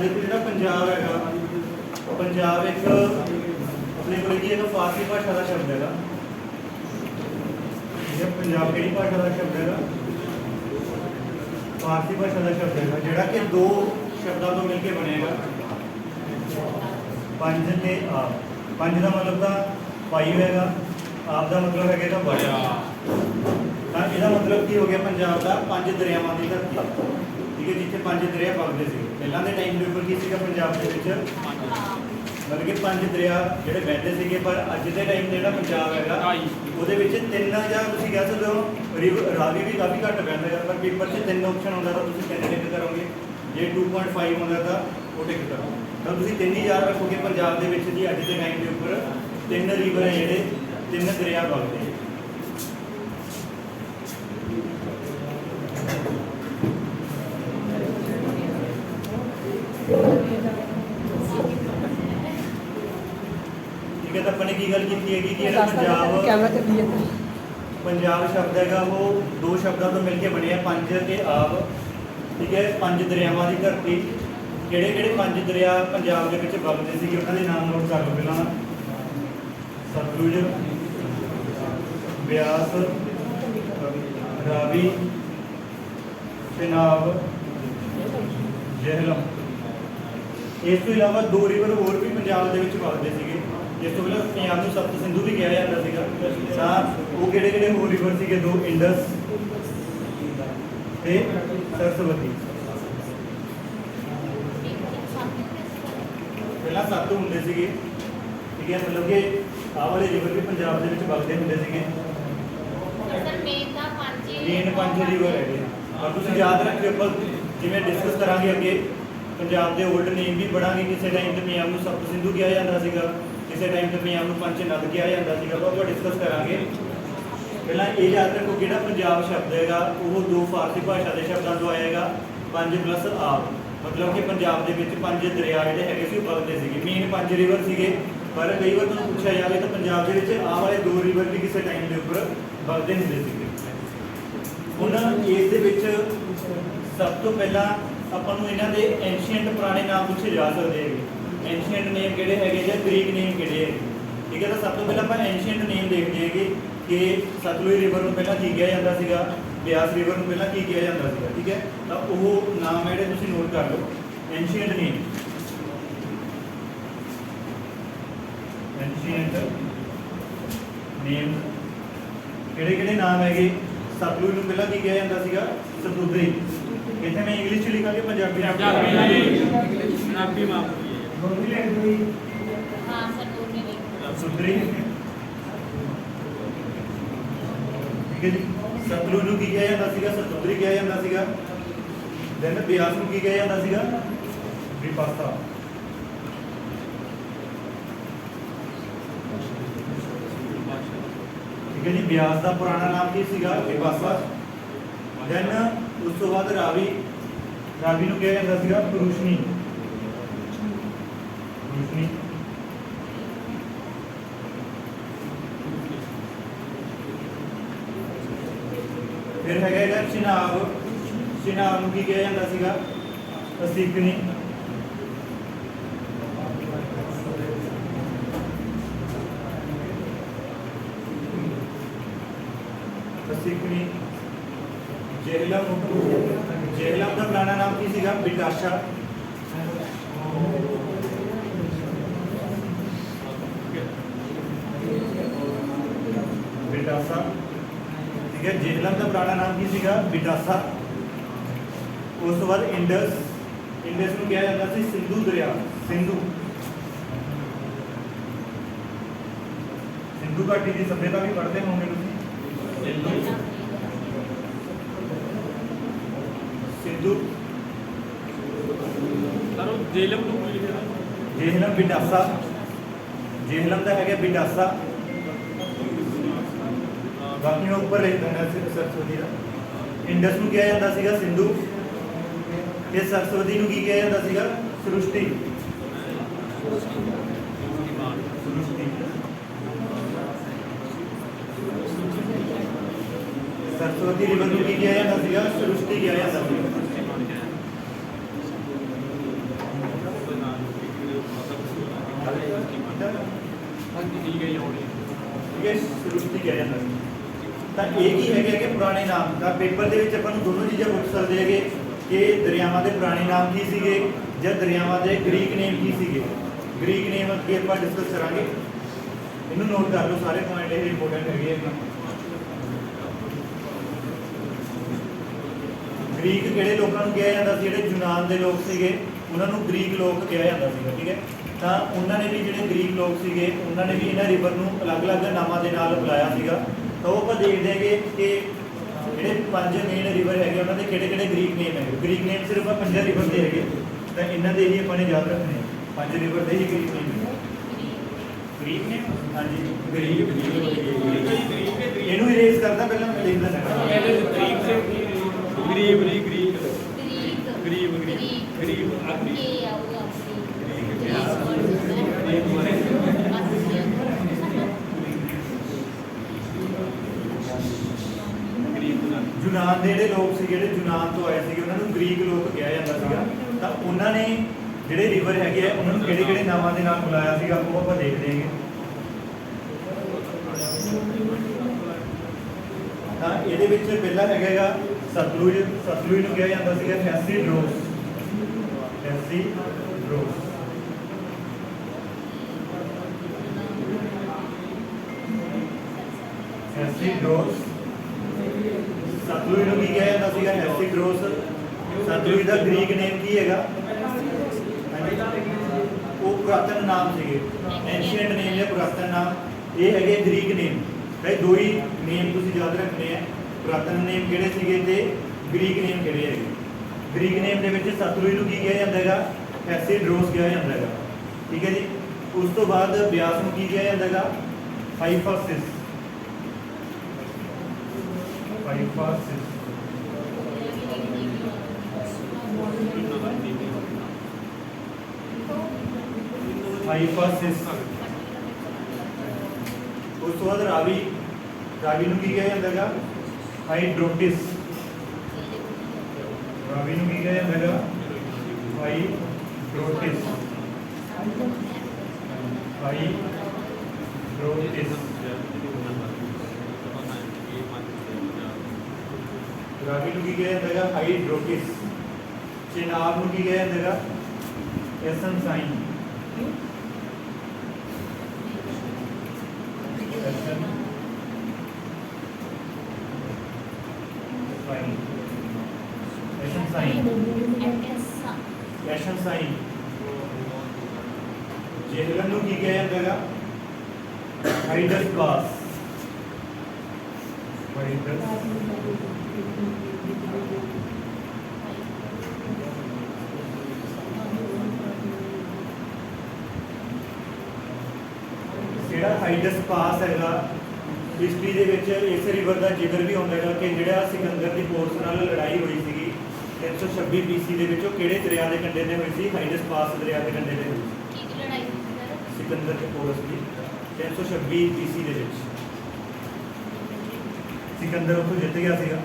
देखो जो पंजाब है, पंजाब एक अपने को एक फारसी भाषा का शब्द है। पंजाब कि भाषा का शब्द है, फारसी भाषा का शब्द है, जोड़ा कि दो शब्दों को मिलकर बनेगा पंज ते आप। पंज का मतलब तो पाई होएगा, आप का मतलब है बड़ा। इसका मतलब की हो गया पंजाब का पंज दरियावां की धरती, ठीक है, जिथे पंज दरिया वगते थे। पहला के टाइम के उपर की पंजाब के मतलब कि पंज दरिया जोड़े बहते थे, पर अज के टाइम जो पंजाब है वो तीन या तुम कह सकते हो रावी भी काफ़ी घट बहता है, पर पेपर से तीन ऑप्शन आता तो तीन टिक करोगे। जे 2.5 आता तो वो टिक करो, तो तुम तीन ही याद रखोगे पंजाब के जी अज के टाइम के उपर तीन रिवर है जोड़े तीन दरिया वगते हैं। ठीक है, तो अपने की गल की है कि पंजाब शब्द है वो दो शब्दों तो मिलकर बने हैं, पंज के आप, ठीक है। पंज दरियावां की धरती, किहड़े किहड़े पंज दरिया पंजाब के विच वगदे सी उन्हां दे नाम नोट कर लो पहला। सतलुज, ब्यास, रावी, चनाब, झेलम। इस तो इलावा दो रिवर होर भी पंजाब के विच वगदे सीगे, जिस तो पहले पंजाब को सप्त सिंधु भी कहा जाता सीगा। वो किहड़े किहड़े होर रिवर सीगे? दो, इंडस ते सरस्वती। पहला सत्त होंदे सीगे, ठीक है, मतलब कि आह वाले रिवर भी पंजाब के विच वगदे हुंदे सीगे। मेन पंज रिवर है, और तुम याद रखियो अपन जिवें डिस्कस करांगे अगे पंजाब के ओल्ड नेम भी पढ़ांगे। किसी टाइम तो पंजाब को सप्त सिंधु कहा जाता सीगा, किसी टाइम तो पंजाब को पंच नद कहा जाता सीगा, तो आप डिस्कस करांगे। पहला ये याद रखो कि पंजाब शब्द है वो दो फारसी भाषा के शब्दों तो आएगा, पंज प्लस आप, मतलब कि पंजाब के पंज दरिया जोड़े है वगते थे। मेन पंज रिवर से, पर कई बार तुम पूछा जाए तो पंजाब के आह वाले दो रिवर भी किसी टाइम के उपर वगते होंगे थे। हुण इस सब तो पहला अपन इन्हों के एंशियंट पुराने नाम पूछे जा सकते हैं। एंशियंट नेम किहड़े है या ग्रीक नेम किहड़े है, ठीक है। तो सब तो पहले आप एंशियंट नेम देखते हैं कि सतलुज रिवर को पहला की कहा जाता सीगा, ब्यास रिवर को पहला की कहा जाता सीगा, ठीक है। तो वो नाम है जो तुम नोट कर लो, एंशियंट नेम। एंशियंट नेम किहड़े नाम है? सतलुज को पहला की कहा जाता सीगा? सतुद्री। इतने मैं इंग्लिश च लिखा कि पंजाबी सतुद्री, ठीक है जी। सतलुज को की कहा जाता सीगा? सतुद्री कहा जाता सीगा। दैन ब्यास को की कहा जाता सीगा? विपासा। ठीक है जी, ब्यास का पुराना नाम की सीगा? विपासा। दैन उस तो बाद रावी, रावी को कहा जाता सीगा? पुरुषनी। पुरुषनी। फिर है चिनाब, चिनाब को की कहा जाता सीगा? असीकनी। असीकनी। झेलम, झेलम का पुराना नाम की सीगा? बिटाशा। बिटासा, ठीक है। झेलम का पुराना नाम की सीगा? बिटासा। उस तो बाद इंडस, इंडस को कहा जाता सी सिंधु दरिया, सिंधु। सिंधु घाटी की सभ्यता भी पढ़ते होंगे तुम। सिंधु, झेलम बिटासा, झेलम का है बिटासा। बाकी मैं ऊपर लिख देना सरस्वती का। इंडस को कहा जाता सीगा? सिंधु। ते सरस्वती को की कहा जाता सीगा? सृष्टि। सरस्वती रिवर को की कहा जाता सीगा? सृष्टि कहा जाता सीगा। ਠੀਕ ਹੈ ਜੀ ਹੋਣੀ ਠੀਕ ਹੈ, ਸਰੂਪਤੀ ਕਿਹਾ ਜਾਂਦਾ ਸੀ। ਤਾਂ ਇਹ ਕੀ ਹੈਗਾ ਕਿ ਪੁਰਾਣੇ ਨਾਮ ਦਾ ਪੇਪਰ ਦੇ ਵਿੱਚ ਆਪਾਂ ਨੂੰ ਦੋਨੋਂ ਚੀਜ਼ਾਂ ਪੁੱਛ ਸਕਦੇ ਹੈਗੇ ਕਿ ਦਰਿਆਵਾਂ ਦੇ ਪੁਰਾਣੇ ਨਾਮ ਕੀ ਸੀਗੇ ਜਾਂ ਦਰਿਆਵਾਂ ਦੇ ਗ੍ਰੀਕ ਨੇਮ ਕੀ ਸੀਗੇ। ਗ੍ਰੀਕ ਨੇਮ ਅੱਗੇ ਆਪਾਂ ਡਿਸਕਸ ਕਰਾਂਗੇ, ਇਹਨੂੰ ਨੋਟ ਕਰ ਲਓ ਸਾਰੇ ਪੁਆਇੰਟ, ਇਹ ਇੰਪੋਰਟੈਂਟ ਹੈਗੇ ਆ। ਗ੍ਰੀਕ ਕਿਹੜੇ ਲੋਕਾਂ ਨੂੰ ਕਿਹਾ ਜਾਂਦਾ ਸੀ? ਜਿਹੜੇ ਯੂਨਾਨ ਦੇ ਲੋਕ ਸੀਗੇ ਉਹਨਾਂ ਨੂੰ ਗ੍ਰੀਕ ਲੋਕ ਕਿਹਾ ਜਾਂਦਾ ਸੀਗਾ। ਠੀਕ ਹੈ, ਤਾਂ ਉਹਨਾਂ ਨੇ ਵੀ ਜਿਹੜੇ ਗ੍ਰੀਕ ਲੋਕ ਸੀਗੇ ਉਹਨਾਂ ਨੇ ਵੀ ਇਹਨਾਂ ਰਿਵਰ ਨੂੰ ਅਲੱਗ-ਅਲੱਗ ਨਾਮਾਂ ਦੇ ਨਾਲ ਬੁਲਾਇਆ ਸੀਗਾ। ਤਾਂ ਉਹ ਆਪਾਂ ਦੇਖਦੇ ਹੈਗੇ ਕਿ ਜਿਹੜੇ 5 ਮੇਨ ਰਿਵਰ ਹੈਗੇ ਉਹਨਾਂ ਦੇ ਕਿਹੜੇ-ਕਿਹੜੇ ਗ੍ਰੀਕ ਨੇਮ ਹੈਗੇ। ਗ੍ਰੀਕ ਨੇਮ ਸਿਰਫ 5 ਰਿਵਰ ਦੇ ਹੈਗੇ, ਤਾਂ ਇਹਨਾਂ ਦੇ ਹੀ ਆਪਾਂ ਨੇ ਯਾਦ ਰੱਖਣੇ, 5 ਰਿਵਰ ਦੇ ਹੀ ਗ੍ਰੀਕ ਨੇਮ ਹੈ। ਗ੍ਰੀਕ ਨੇਮ, ਹਾਂਜੀ ਗ੍ਰੀਕ, ਇਹਨੂੰ ਇਰੇਜ਼ ਕਰਦਾ ਪਹਿਲਾਂ ਮੈਂ ਲਿਖ ਦਿੰਦਾ ਗਰੀਬ ਨਹੀਂ ਗਰੀਬ ਗਰੀਬ ਗਰੀਬ ਗਰੀਬ ਯੂਨਾਨ ਦੇ ਜਿਹੜੇ ਲੋਕ ਸੀ, ਜਿਹੜੇ ਯੂਨਾਨ ਤੋਂ ਆਏ ਸੀਗੇ ਉਹਨਾਂ ਨੂੰ ਗ੍ਰੀਕ ਲੋਕ ਕਿਹਾ ਜਾਂਦਾ ਸੀਗਾ। ਤਾਂ ਉਹਨਾਂ ਨੇ ਜਿਹੜੇ ਰਿਵਰ ਹੈਗੇ ਆ ਉਹਨਾਂ ਨੂੰ ਕਿਹੜੇ ਕਿਹੜੇ ਨਾਮਾਂ ਦੇ ਨਾਲ ਬੁਲਾਇਆ ਸੀਗਾ ਉਹ ਆਪਾਂ ਦੇਖਦੇ ਹੈਗੇ। ਤਾਂ ਇਹਦੇ ਵਿੱਚ ਪਹਿਲਾ ਹੈਗਾ ਸਤਲੁਜ। ਸਤਲੁਜ ਨੂੰ ਕਿਹਾ ਜਾਂਦਾ ਸੀਗਾ ਹੈਸੀਡਰੋਸ। ਹੈਸੀਡਰੋਸ। ਹੈਸੀਡਰੋਸ। ਸਤਲੁਜ ਨੂੰ ਕੀ ਕਿਹਾ ਜਾਂਦਾ ਸੀਗਾ? ਹੈਸੀਡਰੋਸ। ਸਤਲੁਜ ਦਾ ਗ੍ਰੀਕ ਨੇਮ ਕੀ ਹੈਗਾ? ਉਹ ਪੁਰਾਤਨ ਨਾਮ ਸੀਗੇ, ਐਂਸ਼ੀਐਂਟ ਨੇਮ ਜਾਂ ਪੁਰਾਤਨ ਨਾਮ। ਇਹ ਹੈਗੇ ਗ੍ਰੀਕ ਨੇਮ। ਇਹ ਦੋ ਹੀ ਨੇਮ ਤੁਸੀਂ ਯਾਦ ਰੱਖਣੇ ਆ, ਪੁਰਾਤਨ ਨੇਮ ਕਿਹੜੇ ਸੀਗੇ ਤੇ ਗ੍ਰੀਕ ਨੇਮ ਕਿਹੜੇ ਹੈਗੇ। ਗ੍ਰੀਕ ਨੇਮ ਦੇ ਵਿੱਚ ਸਤਲੁਜ ਨੂੰ ਕੀ ਕਿਹਾ ਜਾਂਦਾ ਹੈਗਾ? ਹੈਸੀਡਰੋਸ ਕਿਹਾ ਜਾਂਦਾ ਹੈਗਾ। ਠੀਕ ਹੈ ਜੀ। ਉਸ ਤੋਂ ਬਾਅਦ ਬਿਆਸ ਨੂੰ ਕੀ ਕਿਹਾ ਜਾਂਦਾ ਹੈਗਾ? ਹਾਈਫਾਸਿਸ। ਹਾਈਫਾਸਿਸ। ਹਾਈਫਾਸਿਸ। ਉਸ ਤੋਂ ਬਾਅਦ ਰਾਵੀ। ਰਾਵੀ ਨੂੰ ਕੀ ਕਿਹਾ ਜਾਂਦਾ ਹੈਗਾ? ਹਾਈਡਰੋਟਿਸ। ਰਾਵੀ ਨੂੰ ਕੀ ਕਿਹਾ ਜਾਂਦਾ ਹੈਗਾ? ਹਾਈਡਰੋਟਿਸ। ਹਾਈਡਰੋਟਿਸ। ਰਾਵੀ ਨੂੰ ਕੀ ਕਿਹਾ ਜਾਂਦਾ ਹੈਗਾ? ਹਾਈਡਰੋਟਿਸ। ਚੇਨਾਬ ਨੂੰ ਕੀ ਕਿਹਾ ਜਾਂਦਾ ਹੈਗਾ? ਐਸਨਸਾਈਨ। ਐਸ਼ਨਸਾਈਨ। ਜੇਹਲਮ ਨੂੰ ਕੀ ਕਿਹਾ ਜਾਂਦਾ ਹੈਗਾ? ਹਾਈਡਸ ਬਾਸ। ਜਿਹੜਾ ਹਾਈਡਸ ਪਾਸ ਹੈਗਾ, ਹਿਸਟਰੀ ਦੇ ਵਿੱਚ ਇਸ ਰਿਵਰ ਦਾ ਜ਼ਿਕਰ ਵੀ ਹੁੰਦਾ ਹੈਗਾ ਕਿ ਜਿਹੜਾ ਸਿਕੰਦਰ ਦੀ ਫੋਰਸ ਨਾਲ ਲੜਾਈ ਹੋਈ ਸੀਗੀ 326 BC ਦੇ ਵਿੱਚ, ਉਹ ਕਿਹੜੇ ਦਰਿਆ ਦੇ ਕੰਢੇ ਤੇ ਹੋਈ ਸੀ? ਹਾਈਡਸ ਪਾਸ ਦਰਿਆ ਦੇ ਕੰਢੇ ਤੇ ਹੋਈ ਸੀ ਸਿਕੰਦਰ ਦੀ ਫੋਰਸ ਦੀ 326 BC ਦੇ ਵਿੱਚ। ਸਿਕੰਦਰ ਉੱਥੋਂ ਜਿੱਤ ਗਿਆ ਸੀਗਾ।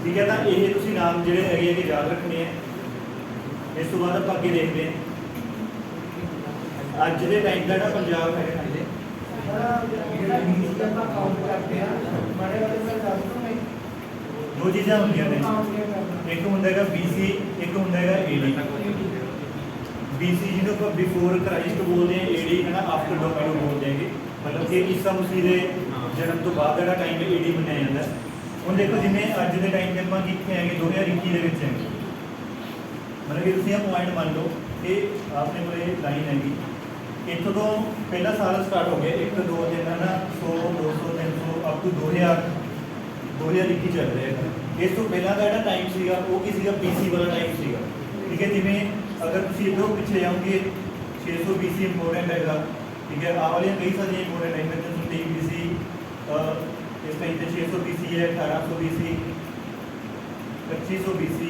ਠੀਕ ਹੈ, ਤਾਂ ਇਹ ਤੁਸੀਂ ਨਾਮ ਜਿਹੜੇ ਹੈਗੇ ਕਿ ਯਾਦ ਰੱਖਣੇ ਆ। ਇਸ ਤੋਂ ਬਾਅਦ ਆਪਾਂ ਅੱਗੇ ਦੇਖਦੇ ਹਾਂ ਅੱਜ ਦੇ ਟਾਈਮ ਦਾ ਜਿਹੜਾ ਪੰਜਾਬ ਹੈਗਾ ਦੋ ਚੀਜ਼ਾਂ ਹੁੰਦੀਆਂ ਨੇ, ਇੱਕ ਹੁੰਦਾ ਹੈਗਾ BC, ਇੱਕ ਹੁੰਦਾ ਹੈਗਾ AD। BC ਜਿਹਨੂੰ ਆਪਾਂ ਬਿਫੋਰ ਕ੍ਰਾਈਸਟ ਬੋਲਦੇ ਹਾਂ, AD ਹੈ ਨਾ ਆਫਟਰ ਡੋਮਿਨੋ ਬੋਲਦੇ ਹੈਗੇ, ਮਤਲਬ ਕਿ ਈਸਾ ਮਸੀਹ ਦੇ ਜਨਮ ਤੋਂ ਬਾਅਦ ਜਿਹੜਾ ਟਾਈਮ ਹੈ AD ਮੰਨਿਆ ਜਾਂਦਾ। ਹੁਣ ਦੇਖੋ ਜਿਵੇਂ ਅੱਜ ਦੇ ਟਾਈਮ 'ਤੇ ਆਪਾਂ ਕਿੱਥੇ ਹੈਗੇ 2021 ਦੇ ਵਿੱਚ ਹੈਗੇ, ਮਤਲਬ ਕਿ ਤੁਸੀਂ ਇਹ ਪੁਆਇੰਟ ਮੰਨ ਲਓ ਕਿ ਆਪਣੇ ਕੋਲ ਇਹ ਲਾਈਨ ਹੈਗੀ, ਇੱਥੋਂ ਤੋਂ ਪਹਿਲਾ ਸਾਲ ਸਟਾਰਟ ਹੋ ਗਿਆ 1 2 3 ਹੈ ਨਾ 100 200 300 ਅਪ ਟੂ 2021 ਚੱਲ ਰਿਹਾ ਹੈ। ਇਸ ਤੋਂ ਪਹਿਲਾਂ ਦਾ ਜਿਹੜਾ ਟਾਈਮ ਸੀਗਾ ਉਹ ਕੀ ਸੀਗਾ? BC ਵਾਲਾ ਟਾਈਮ ਸੀਗਾ। ਠੀਕ ਹੈ, ਜਿਵੇਂ ਅਗਰ ਤੁਸੀਂ ਇੱਧਰੋਂ ਪਿੱਛੇ ਜਾਓਗੇ 600 BC ਇੰਪੋਰਟੈਂਟ ਹੈਗਾ। ਠੀਕ ਹੈ, ਆਹ ਵਾਲੀਆਂ ਕਈ ਸਾਰੀਆਂ ਇੰਪੋਰਟੈਂਟ ਹੈ, 323 BC, ਇਸ ਟਾਈਮ ਤੇ 600 BC ਹੈ, 1800 BC, 2500 BC।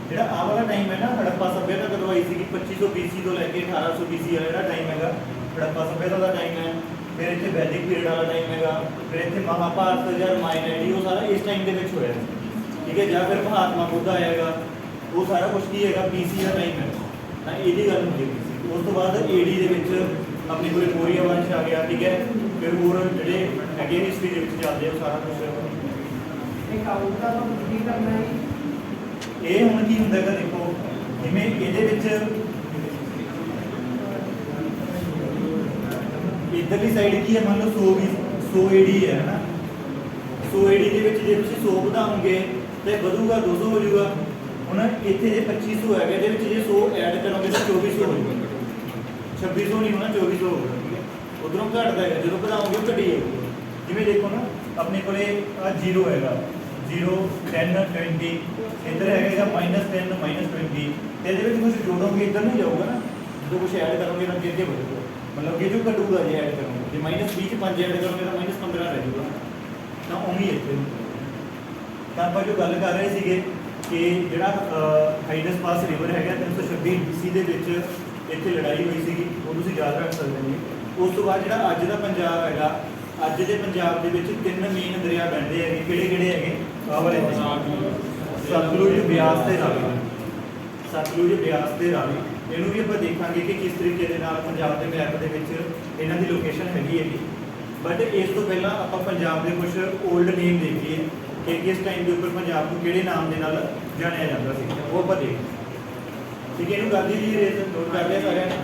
ਜਿਹੜਾ ਆਹ ਵਾਲਾ ਟਾਈਮ ਹੈ ਨਾ ਹੜੱਪਾ ਸੱਭਿਅਤਾ ਕਦੋਂ ਆਈ ਸੀਗੀ? 2500 BC ਤੋਂ ਲੈ ਕੇ 1800 BC ਵਾਲਾ ਜਿਹੜਾ ਟਾਈਮ ਹੈਗਾ ਹੜੱਪਾ ਸੱਭਿਅਤਾ ਦਾ ਟਾਈਮ ਹੈ। ਫਿਰ ਇੱਥੇ ਵੈਦਿਕ ਪੀਰੀਅਡ ਵਾਲਾ ਟਾਈਮ ਹੈਗਾ, ਫਿਰ ਇੱਥੇ ਮਹਾਭਾਰਤ ਜਾਂ ਰਾਮਾਇਣ ਹੈ ਜੀ, ਉਹ ਸਾਰਾ ਇਸ ਟਾਈਮ ਦੇ ਵਿੱਚ ਹੋਇਆ। ਠੀਕ ਹੈ, ਜਾਂ ਫਿਰ ਮਹਾਤਮਾ ਬੁੱਧ ਆਏਗਾ, ਉਹ ਸਾਰਾ ਕੁਛ ਕੀ ਹੈਗਾ? BC ਦਾ ਟਾਈਮ ਹੈ। ਤਾਂ ਇਹਦੀ ਗੱਲ ਹੁੰਦੀ ਸੀ। ਉਸ ਤੋਂ ਬਾਅਦ AD ਦੇ ਵਿੱਚ अपने को मौर्य वंश आ गया, ठीक है, फिर होर ਜਿਹੜੇ ਹੈਗੇ ਹਿਸਟਰੀ ਦੇ ਵਿੱਚ ਚੱਲਦੇ ਉਹ ਸਾਰਾ ਕੁਝ एक आउट का तो ਕੀ ਕਰਨਾ है ਇਹ ਹੁਣ ਕੀ ਹੁੰਦਾ ਹੈਗਾ ਦੇਖੋ ਜਿਵੇਂ ਇਹਦੇ ਵਿੱਚ ਇਧਰਲੀ ਸਾਈਡ ਕੀ ਹੈ, ਮੰਨ ਲਓ 100 ਏਡੀ ਹੈ ਨਾ, 100 ਏਡੀ ਦੇ ਵਿੱਚ ਜੇ ਤੁਸੀਂ 100 ਵਧਾਓਗੇ ਤੇ ਵਧੂਗਾ 200 ਹੋ ਜਾਊਗਾ। ਹੁਣ ਇੱਥੇ ਜੇ 2500 ਹੈਗਾ ਇਹਦੇ ਵਿੱਚ ਜੇ 100 ਐਡ ਕਰੋਗੇ ਤਾਂ 2400 ਹੋ ਜਾਊਗਾ, 2600 ਨਹੀਂ ਹੋਣਾ 2400 ਹੋਊਗਾ, ਠੀਕ ਹੈ। ਉਧਰੋਂ ਘਟਦਾ ਹੈ, ਜਦੋਂ ਵਧਾਓਗੇ ਉਹ ਘਟੀ ਜਾਊਗਾ। ਜਿਵੇਂ ਦੇਖੋ ਨਾ ਆਪਣੇ ਕੋਲੇ ਆ 0 ਹੈਗਾ, 0 10 20 ਇੱਧਰ ਹੈਗਾ -10 -20 ਤੇ ਇਹਦੇ ਵਿੱਚ ਕੁਝ ਜੋੜੋਗੇ ਇੱਧਰ ਨਹੀਂ ਜਾਊਗਾ ਨਾ, ਜਦੋਂ ਕੁਝ ਐਡ ਕਰੋਗੇ ਤਾਂ ਅੱਗੇ ਵਧੂਗਾ, मतलब कि जो घटूगा जे ऐड करोगे जे -20 च 5 ऐड करोगे तो -15 रह जाऊगा, तो उम्मीद है इतने तो आप जो गल कर रहे थे कि जोड़ा हाइडस पास रिवर है 326 BC के इतने लड़ाई हुई सी, वो तुम याद रख सकते हो। उस तो बाद जो अज का पंजाब है, अज के पंजाब के 3 मेन दरिया बहते हैं, किहड़े है वाले सतलुज ब्यास ते रावी, सतलुज ब्यास ते रावी। ਇਹਨੂੰ ਵੀ ਆਪਾਂ ਦੇਖਾਂਗੇ ਕਿ ਕਿਸ ਤਰੀਕੇ ਦੇ ਨਾਲ ਪੰਜਾਬ ਦੇ ਮੈਪ ਦੇ ਵਿੱਚ ਇਹਨਾਂ ਦੀ ਲੋਕੇਸ਼ਨ ਹੈਗੀ ਹੈਗੀ। ਬਟ ਇਸ ਤੋਂ ਪਹਿਲਾਂ ਆਪਾਂ ਪੰਜਾਬ ਦੇ ਕੁਝ 올ਡ ਨੇਮ ਦੇਖੀਏ ਕਿ ਕਿਸ ਟਾਈਮ ਦੇ ਉੱਪਰ ਪੰਜਾਬ ਨੂੰ ਕਿਹੜੇ ਨਾਮ ਦੇ ਨਾਲ ਜਾਣਿਆ ਜਾਂਦਾ ਸੀ, ਉਹ ਆਪਾਂ ਦੇਖੀਏ, ਠੀਕ ਹੈ। ਇਹਨੂੰ ਕਰ ਲਈ ਰੇਸ ਨੋਟ ਕਰ ਲਿਆ ਸਾਰਿਆਂ ਨੇ।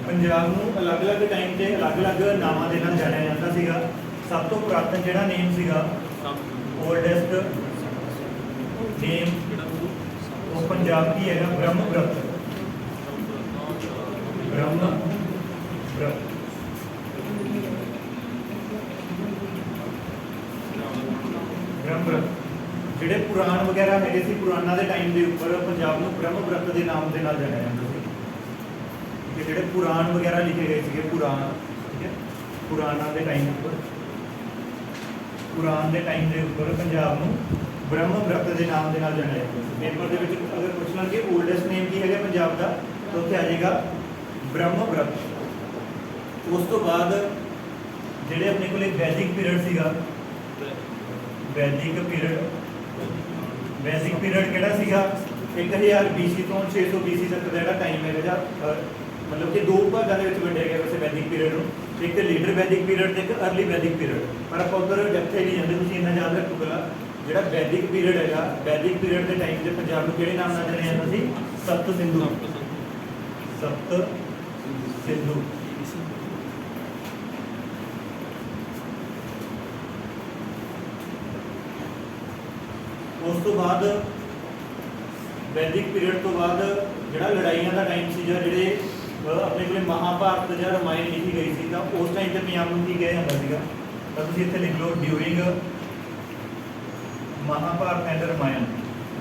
पंजाब ਨੂੰ ਅਲੱਗ-ਅਲੱਗ ਟਾਈਮ ਤੇ ਅਲੱਗ-ਅਲੱਗ ਨਾਮਾਂ ਦੇ ਨਾਲ ਜਾਣਿਆ ਜਾਂਦਾ ਸੀਗਾ। ਸਭ ਤੋਂ ਪੁਰਾਤਨ ਜਿਹੜਾ ਨੇਮ ਸੀਗਾ, ਓਲਡੈਸਟ ਨੇਮ ਉਹ ਪੰਜਾਬ ਦੀ ਹੈਗਾ ਬ੍ਰਹਮਪੁਰਤ, ਬ੍ਰਹਮਪੁਰਤ। ਜਿਹੜੇ ਪੁਰਾਣ ਵਗੈਰਾ ਹੈਗੇ ਸੀ, ਪੁਰਾਣਾ ਦੇ ਟਾਈਮ ਦੇ ਉੱਪਰ ਪੰਜਾਬ ਨੂੰ ਬ੍ਰਹਮਪੁਰਤ ਦੇ ਨਾਮ ਦੇ ਨਾਲ ਜਾਣਿਆ ਜਾਂਦਾ ਸੀ। ਜਿਹੜੇ ਪੁਰਾਣ ਵਗੈਰਾ ਲਿਖੇ ਗਏ ਸੀਗੇ, ਪੁਰਾਣ, ਠੀਕ ਹੈ, ਪੁਰਾਣਾ ਦੇ ਟਾਈਮ ਉੱਪਰ, ਪੁਰਾਣ ਦੇ ਟਾਈਮ ਦੇ ਉੱਪਰ ਪੰਜਾਬ ਨੂੰ ਬ੍ਰਹਮਪੁਰਤ ਦੇ ਨਾਮ ਦੇ ਨਾਲ ਜਾਣਿਆ ਜਾਂਦਾ ਸੀ। ਪੇਪਰ ਦੇ ਵਿੱਚ ਅਗਰ ਪੁੱਛਣਾ ਕਿ ਓਲਡੈਸਟ ਨੇਮ ਕੀ ਹੈਗਾ ਪੰਜਾਬ ਦਾ, ਤਾਂ ਉੱਥੇ ਆ ਜਾਏਗਾ ਬ੍ਰਹਮਪੁਰਤ। ਉਸ ਤੋਂ ਬਾਅਦ ਜਿਹੜੇ ਆਪਣੇ ਕੋਲ ਵੈਦਿਕ ਪੀਰੀਅਡ ਸੀਗਾ, ਵੈਦਿਕ ਪੀਰੀਅਡ ਕਿਹੜਾ ਸੀਗਾ, 1000 BC ਤੋਂ 600 BC ਤੱਕ ਦਾ ਜਿਹੜਾ ਟਾਈਮ ਹੈਗਾ, ਜਾਂ मतलब कि 2 भागों में वंडिया गया वैसे वैदिक पीरियड में, एक लेटर वैदिक पीरियड ते एक अर्ली वैदिक पीरियड। पर आप उधर डेप्थ नहीं जाते, तुम इन्ना याद रखो पहला जो वैदिक पीरियड है, वैदिक पीरियड के टाइम से पंजाब को किहड़े नाम नाल जाणिया जांदा सी, सप्त सिंधु, सप्त सिंधु। उस तो बाद वैदिक पीरियड तो बाद जो लड़ाइया का टाइम से जोड़े अपने को महाभारत या रामायण लिखी गई थी, तो उस टाइम से पंजाब में की कहा जाता है, तो तुम इतने लिख लो during Mahabharata and Ramayana,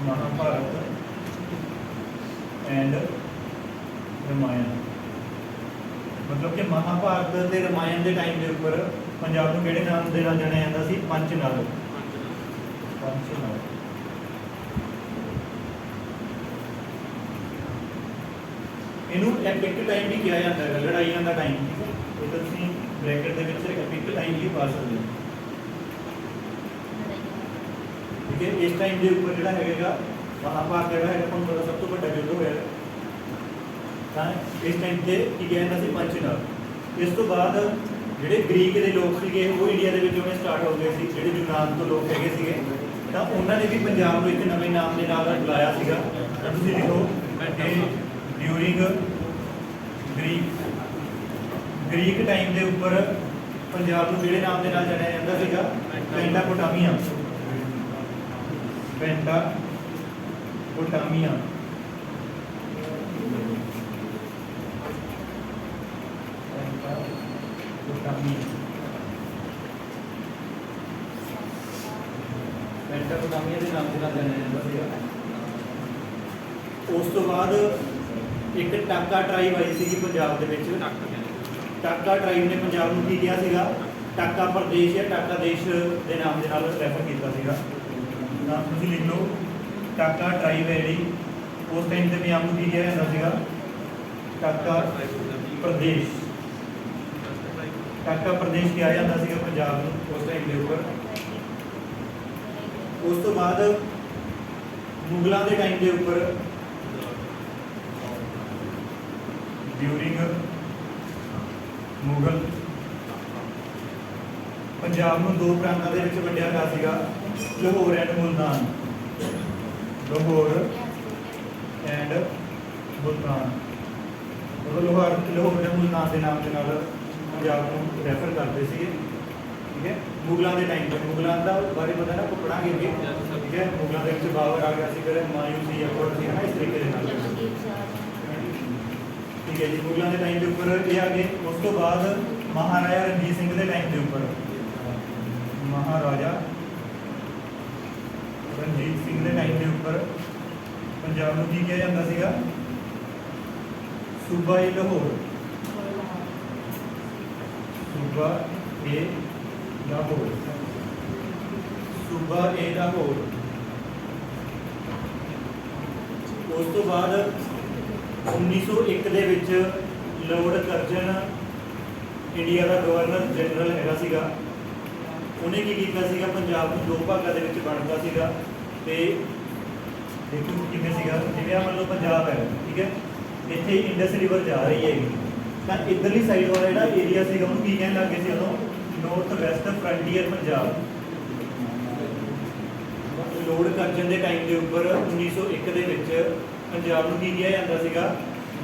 Mahabharata and Ramayana. मतलब कि महाभारत के रामायण के टाइम के उपर पंजाब को किहड़े नाम के नाल जाणिया जांदा सी, पंचनल, पंचनल। इनू एपिक टाइम भी कहा जाता है, लड़ाइयां का टाइम, ठीक है, ये तो तुम ब्रैकेट के एपिक टाइम भी पा सकते हो, ठीक है। इस टाइम के उपर जो है महाभारत जो है तुहानूं पता सब तो बड़ा युद्ध होया, इस टाइम से की कहा जाता है पंचनल। इस तो बाद ਜਿਹੜੇ ਗ੍ਰੀਕ ਦੇ ਲੋਕ ਸੀਗੇ ਉਹ ਇੰਡੀਆ ਦੇ ਵਿੱਚ ਉਹਨੇ ਸਟਾਰਟ ਹੋ ਗਏ ਸੀ, ਜਿਹੜੇ ਯੂਨਾਨ ਤੋਂ ਲੋਕ ਹੈਗੇ ਸੀਗੇ, ਤਾਂ ਉਹਨਾਂ ਨੇ ਵੀ ਪੰਜਾਬ ਨੂੰ ਇੱਕ ਨਵੇਂ ਨਾਮ ਦੇ ਨਾਲ ਬੁਲਾਇਆ ਸੀਗਾ। ਤਾਂ ਤੁਸੀਂ ਲਿਖੋ ਡਿਊਰਿੰਗ ਗ੍ਰੀਕ ਟਾਈਮ ਦੇ ਉੱਪਰ ਪੰਜਾਬ ਨੂੰ ਜਿਹੜੇ ਨਾਮ ਦੇ ਨਾਲ ਜਾਣਿਆ ਜਾਂਦਾ ਸੀਗਾ, ਪੈਂਟਾਪੋਟਾਮੀਆ, ਪੈਂਟਾਪੋਟਾਮੀਆ। ਪੈਂਟਾਪੋਟਾਮੀਆ ਦੇ ਨਾਮ ਦੇ ਨਾਲ ਜਾਣਿਆ ਜਾਂਦਾ ਸੀਗਾ। ਉਸ ਤੋਂ ਬਾਅਦ ਇੱਕ ਟਾਕਾ ਟਰਾਈਬ ਆਈ ਸੀਗੀ ਪੰਜਾਬ ਦੇ ਵਿੱਚ। ਟਾਕਾ ਟਰਾਈਬ ਨੇ ਪੰਜਾਬ ਨੂੰ ਕੀ ਕਿਹਾ ਸੀਗਾ, ਟਾਕਾ ਪ੍ਰਦੇਸ਼ ਜਾਂ ਟਾਕਾ ਦੇਸ਼ ਦੇ ਨਾਮ ਦੇ ਨਾਲ ਰੈਫਰ ਕੀਤਾ ਸੀਗਾ। ਨਾਮ ਤੁਸੀਂ ਲਿਖ ਲਓ, ਟਾਕਾ ਟਰਾਈਬ ਹੈ ਜਿਹੜੀ, ਉਸ ਟਾਈਮ ਤੇ ਪੰਜਾਬ ਨੂੰ ਕੀ ਕਿਹਾ ਜਾਂਦਾ ਸੀਗਾ, ਟਾਕਾ ਪ੍ਰਦੇਸ਼। ਟਾਕਾ ਪ੍ਰਦੇਸ਼ ਕਿਹਾ ਜਾਂਦਾ ਸੀਗਾ ਪੰਜਾਬ ਨੂੰ ਉਸ ਟਾਈਮ ਦੇ ਉੱਪਰ। ਉਸ ਤੋਂ ਬਾਅਦ ਮੁਗਲਾਂ ਦੇ ਟਾਈਮ ਦੇ ਉੱਪਰ ਡਿਊਰਿੰਗ ਮੁਗਲ ਪੰਜਾਬ ਨੂੰ ਦੋ ਪ੍ਰਾਂਤਾਂ ਦੇ ਵਿੱਚ ਵੰਡਿਆ ਗਿਆ ਸੀਗਾ, ਲਾਹੌਰ ਐਂਡ ਮੁਲਤਾਨ। ਲਾਹੌਰ ਐਂਡ ਮੁਲਤਾਨ, ਉਹ ਲਾਹੌਰ ਐਂਡ ਮੁਲਤਾਨ ਦੇ ਨਾਮ ਦੇ ਨਾਲ ਪੰਜਾਬ ਨੂੰ ਰੈਫਰ ਕਰਦੇ ਸੀਗੇ। ਠੀਕ ਹੈ, ਮੁਗਲਾਂ ਦੇ ਟਾਈਮ ਤੇ ਮੁਗਲਾਂ ਦਾ ਬਾਰੇ ਪਤਾ ਨਾ ਆਪਾਂ ਪੜਾਂਗੇ ਅੱਗੇ। ਠੀਕ ਹੈ, ਮੁਗਲਾਂ ਦੇ ਵਿੱਚ ਬਾਬਰ ਆ ਗਿਆ ਸੀ, ਫਿਰ ਹੁਮਾਯੂੰ ਸੀ, ਅਕਬਰ ਸੀ, ਨਾ ਇਸ ਤਰੀਕੇ ਦੇ ਨਾਲ। ਠੀਕ ਹੈ ਜੀ, ਮੁਗਲਾਂ ਦੇ ਟਾਈਮ ਦੇ ਉੱਪਰ ਇਹ ਆ ਗਏ। ਉਸ ਤੋਂ ਬਾਅਦ ਮਹਾਰਾਜਾ ਰਣਜੀਤ ਸਿੰਘ ਦੇ ਟਾਈਮ ਦੇ ਉੱਪਰ, ਮਹਾਰਾਜਾ ਰਣਜੀਤ ਸਿੰਘ ਦੇ ਟਾਈਮ ਦੇ ਉੱਪਰ ਪੰਜਾਬ ਨੂੰ ਕੀ ਕਿਹਾ ਜਾਂਦਾ ਸੀਗਾ? ਸੂਬਾ ਏ ਲਾਹੌਰ, ਸੂਬਾ ਏ ਲਾਹੌਰ, ਸੂਬਾ ਏ ਲਾਹੌਰ। ਉਸ ਤੋਂ ਬਾਅਦ 1901 ਦੇ ਵਿੱਚ ਲਾਰਡ ਕਰਜ਼ਨ ਇੰਡੀਆ ਦਾ ਗਵਰਨਰ ਜਨਰਲ ਹੈਗਾ ਸੀਗਾ। ਉਹਨੇ ਕੀ ਕੀਤਾ ਸੀਗਾ? ਪੰਜਾਬ ਨੂੰ ਦੋ ਭਾਗਾਂ ਦੇ ਵਿੱਚ ਵੰਡਦਾ ਸੀਗਾ। ਤੇ ਦੇਖੋ ਕਿਵੇਂ ਸੀਗਾ, ਜਿਵੇਂ ਆ ਮੰਨ ਲਓ ਪੰਜਾਬ ਹੈ, ਠੀਕ ਹੈ, ਇੱਥੇ ਇੰਡਸ ਰਿਵਰ ਜਾ ਰਹੀ ਹੈਗੀ, ਤਾਂ ਇੱਧਰਲੀ ਸਾਈਡ ਵਾਲਾ ਜਿਹੜਾ ਏਰੀਆ ਸੀਗਾ ਉਹਨੂੰ ਕੀ ਕਹਿਣ ਲੱਗੇ ਸੀ ਉਦੋਂ? North west frontier Punjab. Lord Curzon ਦੇ ਟਾਈਮ ਦੇ ਉੱਪਰ 1901 ਦੇ ਵਿੱਚ ਪੰਜਾਬ ਨੂੰ ਕੀ ਕਿਹਾ ਜਾਂਦਾ ਸੀਗਾ?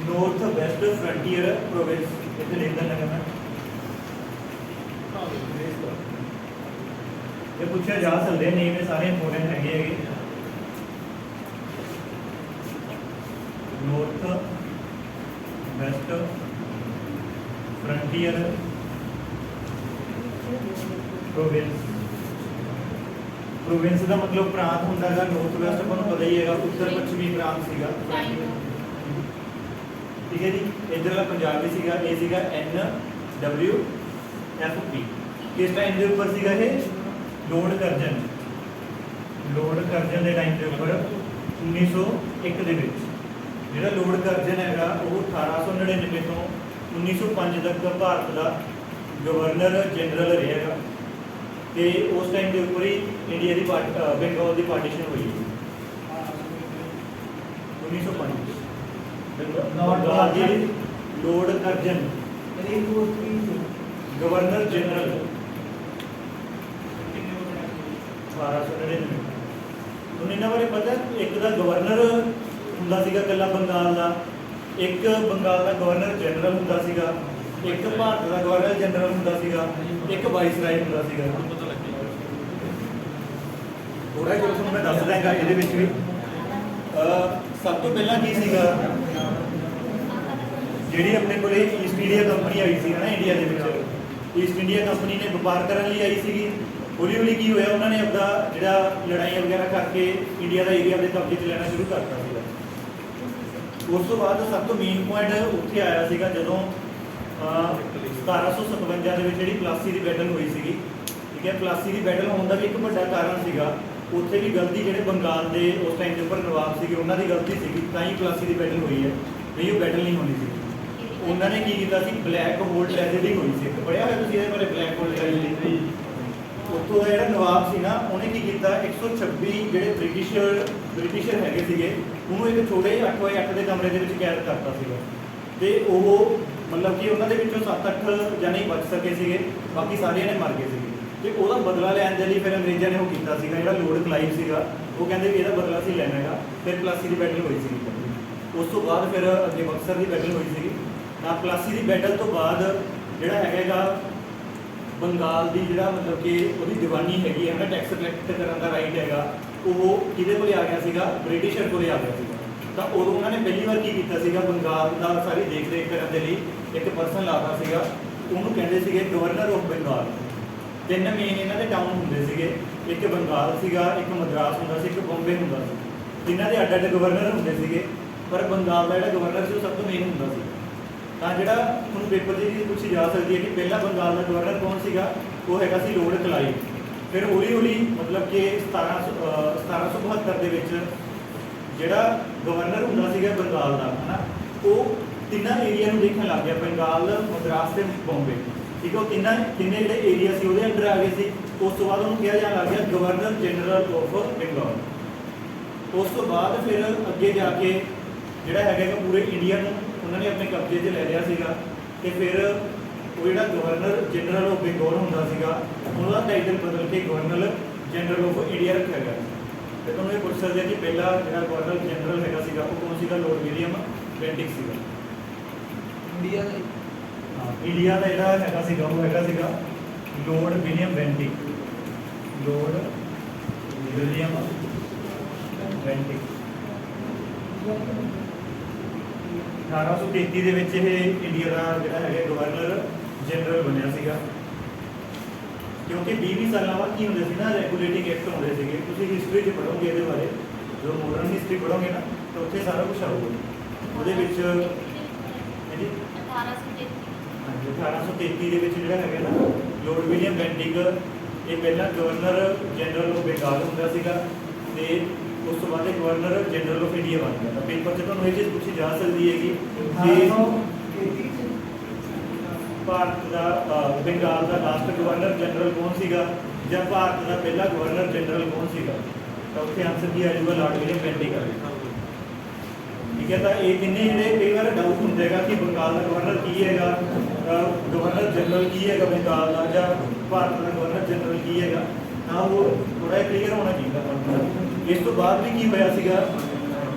North west frontier province. ਇੱਥੇ ਲਿਖ ਦੇਣਾ ਮੈਂ, ਇਹ ਪੁੱਛਿਆ ਜਾ ਸਕਦੇ ਨੇ, ਇਹ ਸਾਰੇ ਇੰਪੋਰਟੈਂਟ ਹੈਗੇ। North west frontier province. Province ਦਾ ਮਤਲਬ ਪ੍ਰਾਂਤ ਹੁੰਦਾ ਹੈਗਾ। ਨਾਰਥ ਵੈਸਟ ਆਪਾਂ ਨੂੰ ਪਤਾ ਹੀ ਹੈਗਾ, ਉੱਤਰ ਪੱਛਮੀ ਪ੍ਰਾਂਤ ਸੀਗਾ। ਠੀਕ ਹੈ ਜੀ, ਇੱਧਰਲਾ ਪੰਜਾਬ ਵੀ ਸੀਗਾ, ਇਹ ਸੀਗਾ NWFP। ਕਿਸ ਟਾਈਮ ਦੇ ਉੱਪਰ ਸੀਗਾ ਇਹ? ਲਾਰਡ ਕਰਜ਼ਨ, ਲਾਰਡ ਕਰਜ਼ਨ ਦੇ ਟਾਈਮ ਦੇ ਉੱਪਰ 1901 ਦੇ ਵਿੱਚ। ਜਿਹੜਾ ਲਾਰਡ ਕਰਜ਼ਨ ਹੈਗਾ ਉਹ 1899 ਤੋਂ 1905 ਤੱਕ ਭਾਰਤ ਦਾ ਗਵਰਨਰ ਜਨਰਲ ਰਹੇਗਾ। ਤੇ ਉਸ ਟਾਈਮ ਦੇ ਉੱਪਰ ਹੀ ਇੰਡੀਆ ਦੀ ਬੰਗਾਲ ਦੀ ਪਾਰਟੀਸ਼ਨ ਹੋਈ 1905। ਬੰਗਾਲ ਦੀ ਲਾਰਡ ਕਰਜ਼ਨ ਗਵਰਨਰ ਜਨਰਲ 1899। ਤੁਹਾਨੂੰ ਇਹਨਾਂ ਬਾਰੇ ਪਤਾ? ਇੱਕ ਦਾ ਗਵਰਨਰ ਹੁੰਦਾ ਸੀਗਾ ਇਕੱਲਾ ਬੰਗਾਲ ਦਾ, ਇੱਕ ਬੰਗਾਲ ਦਾ ਗਵਰਨਰ ਜਨਰਲ ਹੁੰਦਾ ਸੀਗਾ, ਇੱਕ ਭਾਰਤ ਦਾ ਗਵਰਨਰ ਜਨਰਲ ਹੁੰਦਾ ਸੀਗਾ, ਇੱਕ ਵਾਇਸਰਾਏ ਹੁੰਦਾ ਸੀਗਾ। ਥੋੜਾ ਜਿਹਾ ਤੁਹਾਨੂੰ ਮੈਂ ਦੱਸ ਦਾਂਗਾ ਇਹਦੇ ਵਿੱਚ ਵੀ। ਸਭ ਤੋਂ ਪਹਿਲਾਂ ਕੀ ਸੀਗਾ, ਜਿਹੜੀ ਆਪਣੇ ਕੋਲੇ ਈਸਟ ਇੰਡੀਆ ਕੰਪਨੀ ਆਈ ਸੀ ਨਾ ਇੰਡੀਆ ਦੇ ਵਿੱਚ, ਈਸਟ ਇੰਡੀਆ ਕੰਪਨੀ ਨੇ ਵਪਾਰ ਕਰਨ ਲਈ ਆਈ ਸੀਗੀ। ਹੌਲੀ ਹੌਲੀ ਕੀ ਹੋਇਆ, ਉਹਨਾਂ ਨੇ ਆਪਦਾ ਜਿਹੜਾ ਲੜਾਈਆਂ ਵਗੈਰਾ ਕਰਕੇ ਇੰਡੀਆ ਦਾ ਏਰੀਆ ਆਪਣੇ ਕਬਜ਼ੇ 'ਚ ਲੈਣਾ ਸ਼ੁਰੂ ਕਰਤਾ ਸੀਗਾ। ਉਸ ਤੋਂ ਬਾਅਦ ਸਭ ਤੋਂ ਮੇਨ ਪੁਆਇੰਟ ਉੱਥੇ ਆਇਆ ਸੀਗਾ ਜਦੋਂ 1757 ਦੇ ਵਿੱਚ ਜਿਹੜੀ ਪਲਾਸੀ ਦੀ ਬੈਟਲ ਹੋਈ ਸੀਗੀ। ਠੀਕ ਹੈ, ਪਲਾਸੀ ਦੀ ਬੈਟਲ ਹੋਣ ਦਾ ਵੀ ਇੱਕ ਵੱਡਾ ਕਾਰਨ ਸੀਗਾ, ਉੱਥੇ ਵੀ ਗਲਤੀ ਜਿਹੜੇ ਬੰਗਾਲ ਦੇ ਉਸ ਟਾਈਮ ਦੇ ਉੱਪਰ ਨਵਾਬ ਸੀਗੇ ਉਹਨਾਂ ਦੀ ਗਲਤੀ ਸੀਗੀ, ਤਾਂ ਹੀ ਪਲਾਸੀ ਦੀ ਬੈਟਲ ਹੋਈ ਹੈ, ਨਹੀਂ ਉਹ ਬੈਟਲ ਨਹੀਂ ਹੋਣੀ ਸੀ। ਉਹਨਾਂ ਨੇ ਕੀ ਕੀਤਾ ਸੀ? ਬਲੈਕ ਹੋਲ ਟ੍ਰੈਜੇਡੀ ਹੋਈ ਸੀ। ਪੜਿਆ ਹੋਇਆ ਤੁਸੀਂ ਇਹਦੇ ਬਾਰੇ? Black hole tragedy. ਉੱਥੋਂ ਦਾ ਜਿਹੜਾ ਨਵਾਬ ਸੀ ਨਾ, ਉਹਨੇ ਕੀ ਕੀਤਾ? 126 ਜਿਹੜੇ ਬ੍ਰਿਟਿਸ਼ਰ ਹੈਗੇ ਸੀਗੇ, ਉਹਨੂੰ ਇੱਕ ਛੋਟੇ 8x8 ਦੇ ਕਮਰੇ ਦੇ ਵਿੱਚ ਕੈਦ ਕਰਤਾ ਸੀਗਾ। ਤੇ ਉਹ ਮਤਲਬ ਕਿ ਉਹਨਾਂ ਦੇ ਵਿੱਚੋਂ 7-8 ਜਾਣੇ ਬਚ ਸਕੇ ਸੀਗੇ, ਬਾਕੀ ਸਾਰਿਆਂ ਨੇ ਮਰ ਗਏ ਸੀਗੇ। ਤੇ ਉਹਦਾ ਬਦਲਾ ਲੈਣ ਦੇ ਲਈ ਫਿਰ ਅੰਗਰੇਜ਼ਾਂ ਨੇ ਉਹ ਕੀਤਾ ਸੀਗਾ, ਜਿਹੜਾ ਲਾਰਡ ਕਲਾਈਵ ਸੀਗਾ, ਉਹ ਕਹਿੰਦੇ ਵੀ ਇਹਦਾ ਬਦਲਾ ਅਸੀਂ ਲੈਣਾ ਹੈਗਾ। ਫਿਰ ਪਲਾਸੀ ਦੀ ਬੈਟਲ ਹੋਈ ਸੀਗੀ। ਉਸ ਤੋਂ ਬਾਅਦ ਫਿਰ ਅੱਗੇ ਬਕਸਰ ਦੀ ਬੈਟਲ ਹੋਈ ਸੀਗੀ। ਤਾਂ ਪਲਾਸੀ ਦੀ ਬੈਟਲ ਤੋਂ ਬਾਅਦ ਜਿਹੜਾ ਹੈਗਾ ਬੰਗਾਲ ਦੀ ਜਿਹੜਾ ਮਤਲਬ ਕਿ ਉਹਦੀ ਦੀਵਾਨੀ ਹੈਗੀ ਹੈ ਨਾ, ਟੈਕਸ ਕਲੈਕਟ ਕਰਨ ਦਾ ਰਾਈਟ ਹੈਗਾ, ਉਹ ਕਿਹਦੇ ਕੋਲੇ ਆ ਗਿਆ ਸੀਗਾ? ਬ੍ਰਿਟਿਸ਼ਰ ਕੋਲੇ ਆ ਗਿਆ ਸੀਗਾ। ਤਾਂ ਉਦੋਂ ਉਹਨਾਂ ਨੇ ਪਹਿਲੀ ਵਾਰ ਕੀ ਕੀਤਾ ਸੀਗਾ? ਬੰਗਾਲ ਦਾ ਸਾਰੀ ਦੇਖ ਰੇਖ ਕਰਨ ਦੇ ਲਈ ਇੱਕ ਪਰਸਨ ਲਾਤਾ ਸੀਗਾ, ਉਹਨੂੰ ਕਹਿੰਦੇ ਸੀਗੇ ਗਵਰਨਰ ਆਫ ਬੰਗਾਲ। 3 ਮੇਨ ਇਹਨਾਂ ਦੇ ਟਾਊਨ ਹੁੰਦੇ ਸੀਗੇ, ਇੱਕ ਬੰਗਾਲ ਸੀਗਾ, ਇੱਕ ਮਦਰਾਸ ਹੁੰਦਾ ਸੀ, ਇੱਕ ਬੰਬੇ ਹੁੰਦਾ ਸੀ। ਇਹਨਾਂ ਦੇ ਅੱਡ-ਅੱਡ ਗਵਰਨਰ ਹੁੰਦੇ ਸੀਗੇ, ਪਰ ਬੰਗਾਲ ਦਾ ਜਿਹੜਾ ਗਵਰਨਰ ਸੀ ਉਹ ਸਭ ਤੋਂ ਮੇਨ ਹੁੰਦਾ ਸੀ। ਤਾਂ ਜਿਹੜਾ ਹੁਣ ਪੇਪਰ ਦੀ ਚੀਜ਼ ਪੁੱਛੀ ਜਾ ਸਕਦੀ ਹੈ ਕਿ ਪਹਿਲਾ ਬੰਗਾਲ ਦਾ ਗਵਰਨਰ ਕੌਣ ਸੀਗਾ? ਉਹ ਹੈਗਾ ਸੀ ਲਾਰਡ ਕਲਾਈਵ। ਫਿਰ ਹੌਲੀ ਹੌਲੀ ਮਤਲਬ ਕਿ 1772 ਦੇ ਵਿੱਚ ਜਿਹੜਾ ਗਵਰਨਰ ਹੁੰਦਾ ਸੀਗਾ ਬੰਗਾਲ ਦਾ, ਹੈ ਨਾ, ਉਹ ਤਿੰਨਾਂ ਏਰੀਆ ਨੂੰ ਦੇਖਣ ਲੱਗ ਗਿਆ, ਬੰਗਾਲ, ਮਦਰਾਸ ਤੇ ਬੰਬੇ। ਠੀਕ ਹੈ, ਉਹ ਤਿੰਨੇ ਜਿਹੜੇ ਏਰੀਆ ਸੀ ਉਹਦੇ ਅੰਡਰ ਆ ਗਏ ਸੀ। ਉਸ ਤੋਂ ਬਾਅਦ ਉਹਨੂੰ ਕਿਹਾ ਜਾਣ ਲੱਗ ਗਿਆ ਗਵਰਨਰ ਜਨਰਲ ਆਫ ਬੰਗਾਲ। ਉਸ ਤੋਂ ਬਾਅਦ ਫਿਰ ਅੱਗੇ ਜਾ ਕੇ ਜਿਹੜਾ ਹੈਗਾ ਪੂਰੇ ਇੰਡੀਆ ਨੂੰ ਉਹਨਾਂ ਨੇ ਆਪਣੇ ਕਬਜ਼ੇ 'ਚ ਲੈ ਲਿਆ ਸੀਗਾ। ਤੇ ਫਿਰ ਉਹ ਜਿਹੜਾ ਗਵਰਨਰ ਜਨਰਲ ਆਫ ਬੰਗਾਲ ਹੁੰਦਾ ਸੀਗਾ ਉਹਦਾ ਟਾਈਟਲ ਬਦਲ ਕੇ ਗਵਰਨਰ ਜਨਰਲ ਆਫ ਇੰਡੀਆ ਰੱਖਿਆ ਗਿਆ। ਤੇ ਤੁਹਾਨੂੰ ਇਹ ਪੁੱਛ ਸਕਦੇ ਆ ਕਿ ਪਹਿਲਾ ਜਿਹੜਾ ਗਵਰਨਰ ਜਨਰਲ ਹੈਗਾ ਸੀਗਾ ਉਹ ਕੌਣ ਸੀਗਾ? ਲਾਰਡ ਵਿਲੀਅਮ ਬੈਂਟਿਕ ਸੀਗਾ। ਇੰਡੀਆ ਦੇ ਇੰਡੀਆ ਦਾ ਜਿਹੜਾ ਹੈਗਾ ਸੀਗਾ ਉਹ ਹੈਗਾ ਸੀਗਾ Lord William Bentinck. Lord William Bentinck 1833 ਦੇ ਵਿੱਚ ਇਹ ਇੰਡੀਆ ਦਾ ਜਿਹੜਾ ਹੈਗਾ ਗਵਰਨਰ ਜਨਰਲ ਬਣਿਆ ਸੀਗਾ। ਕਿਉਂਕਿ 20 ਸਾਲਾਂ ਬਾਅਦ ਕੀ ਹੁੰਦੇ ਸੀ ਨਾ, ਰੈਗੂਲੇਟਿੰਗ ਐਕਟ ਹੁੰਦੇ ਸੀਗੇ। ਤੁਸੀਂ ਹਿਸਟਰੀ 'ਚ ਪੜ੍ਹੋਗੇ ਇਹਦੇ ਬਾਰੇ, ਜਦੋਂ ਮਾਡਰਨ ਹਿਸਟਰੀ ਪੜ੍ਹੋਗੇ ਨਾ ਤਾਂ ਉੱਥੇ ਸਾਰਾ ਕੁਝ ਆਊਗਾ। ਉਹਦੇ ਵਿੱਚ ਹਾਂਜੀ 1833 ਦੇ ਵਿੱਚ ਜਿਹੜਾ ਹੈਗਾ ਨਾ ਲਾਰਡ ਵਿਲੀਅਮ ਬੈਂਟਿਕ ਇਹ ਪਹਿਲਾਂ ਗਵਰਨਰ ਜਨਰਲ ਆਫ ਬੰਗਾਲ ਹੁੰਦਾ ਸੀਗਾ ਤੇ ਉਸ ਤੋਂ ਬਾਅਦ ਇਹ ਗਵਰਨਰ ਜਨਰਲ ਆਫ ਇੰਡੀਆ ਬਣ ਗਿਆ। ਤਾਂ ਪੇਪਰ 'ਚ ਤੁਹਾਨੂੰ ਇਹ ਚੀਜ਼ ਪੁੱਛੀ ਜਾ ਸਕਦੀ ਹੈਗੀ ਕਿ ਭਾਰਤ ਦਾ ਬੰਗਾਲ ਦਾ ਲਾਸਟ ਗਵਰਨਰ ਜਨਰਲ ਕੌਣ ਸੀਗਾ ਜਾਂ ਭਾਰਤ ਦਾ ਪਹਿਲਾ ਗਵਰਨਰ ਜਨਰਲ ਕੌਣ ਸੀਗਾ? ਤਾਂ ਉੱਥੇ ਆਨਸਰ ਕੀ ਆ ਜਾਊਗਾ? ਲਾਰਡ ਵਿਲੀਅਮ ਬੈਂਟਿਕ ਆ ਜਾਊਗਾ। ਠੀਕ ਹੈ, ਤਾਂ ਇਹ ਤਿੰਨੇ ਜਿਹੜੇ ਕਈ ਵਾਰ ਡਾਊਟ ਹੁੰਦਾ ਹੈਗਾ ਕਿ ਬੰਗਾਲ ਦਾ ਗਵਰਨਰ ਕੀ ਹੈਗਾ, ਗਵਰਨਰ ਜਨਰਲ ਕੀ ਹੈਗਾ ਬੰਗਾਲ ਦਾ, ਜਾਂ ਭਾਰਤ ਦਾ ਗਵਰਨਰ ਜਨਰਲ ਕੀ ਹੈਗਾ, ਤਾਂ ਉਹ ਥੋੜਾ ਕਲੀਅਰ ਹੋਣਾ ਚਾਹੀਦਾ ਤੁਹਾਨੂੰ। ਇਸ ਤੋਂ ਬਾਅਦ ਵੀ ਕੀ ਹੋਇਆ ਸੀਗਾ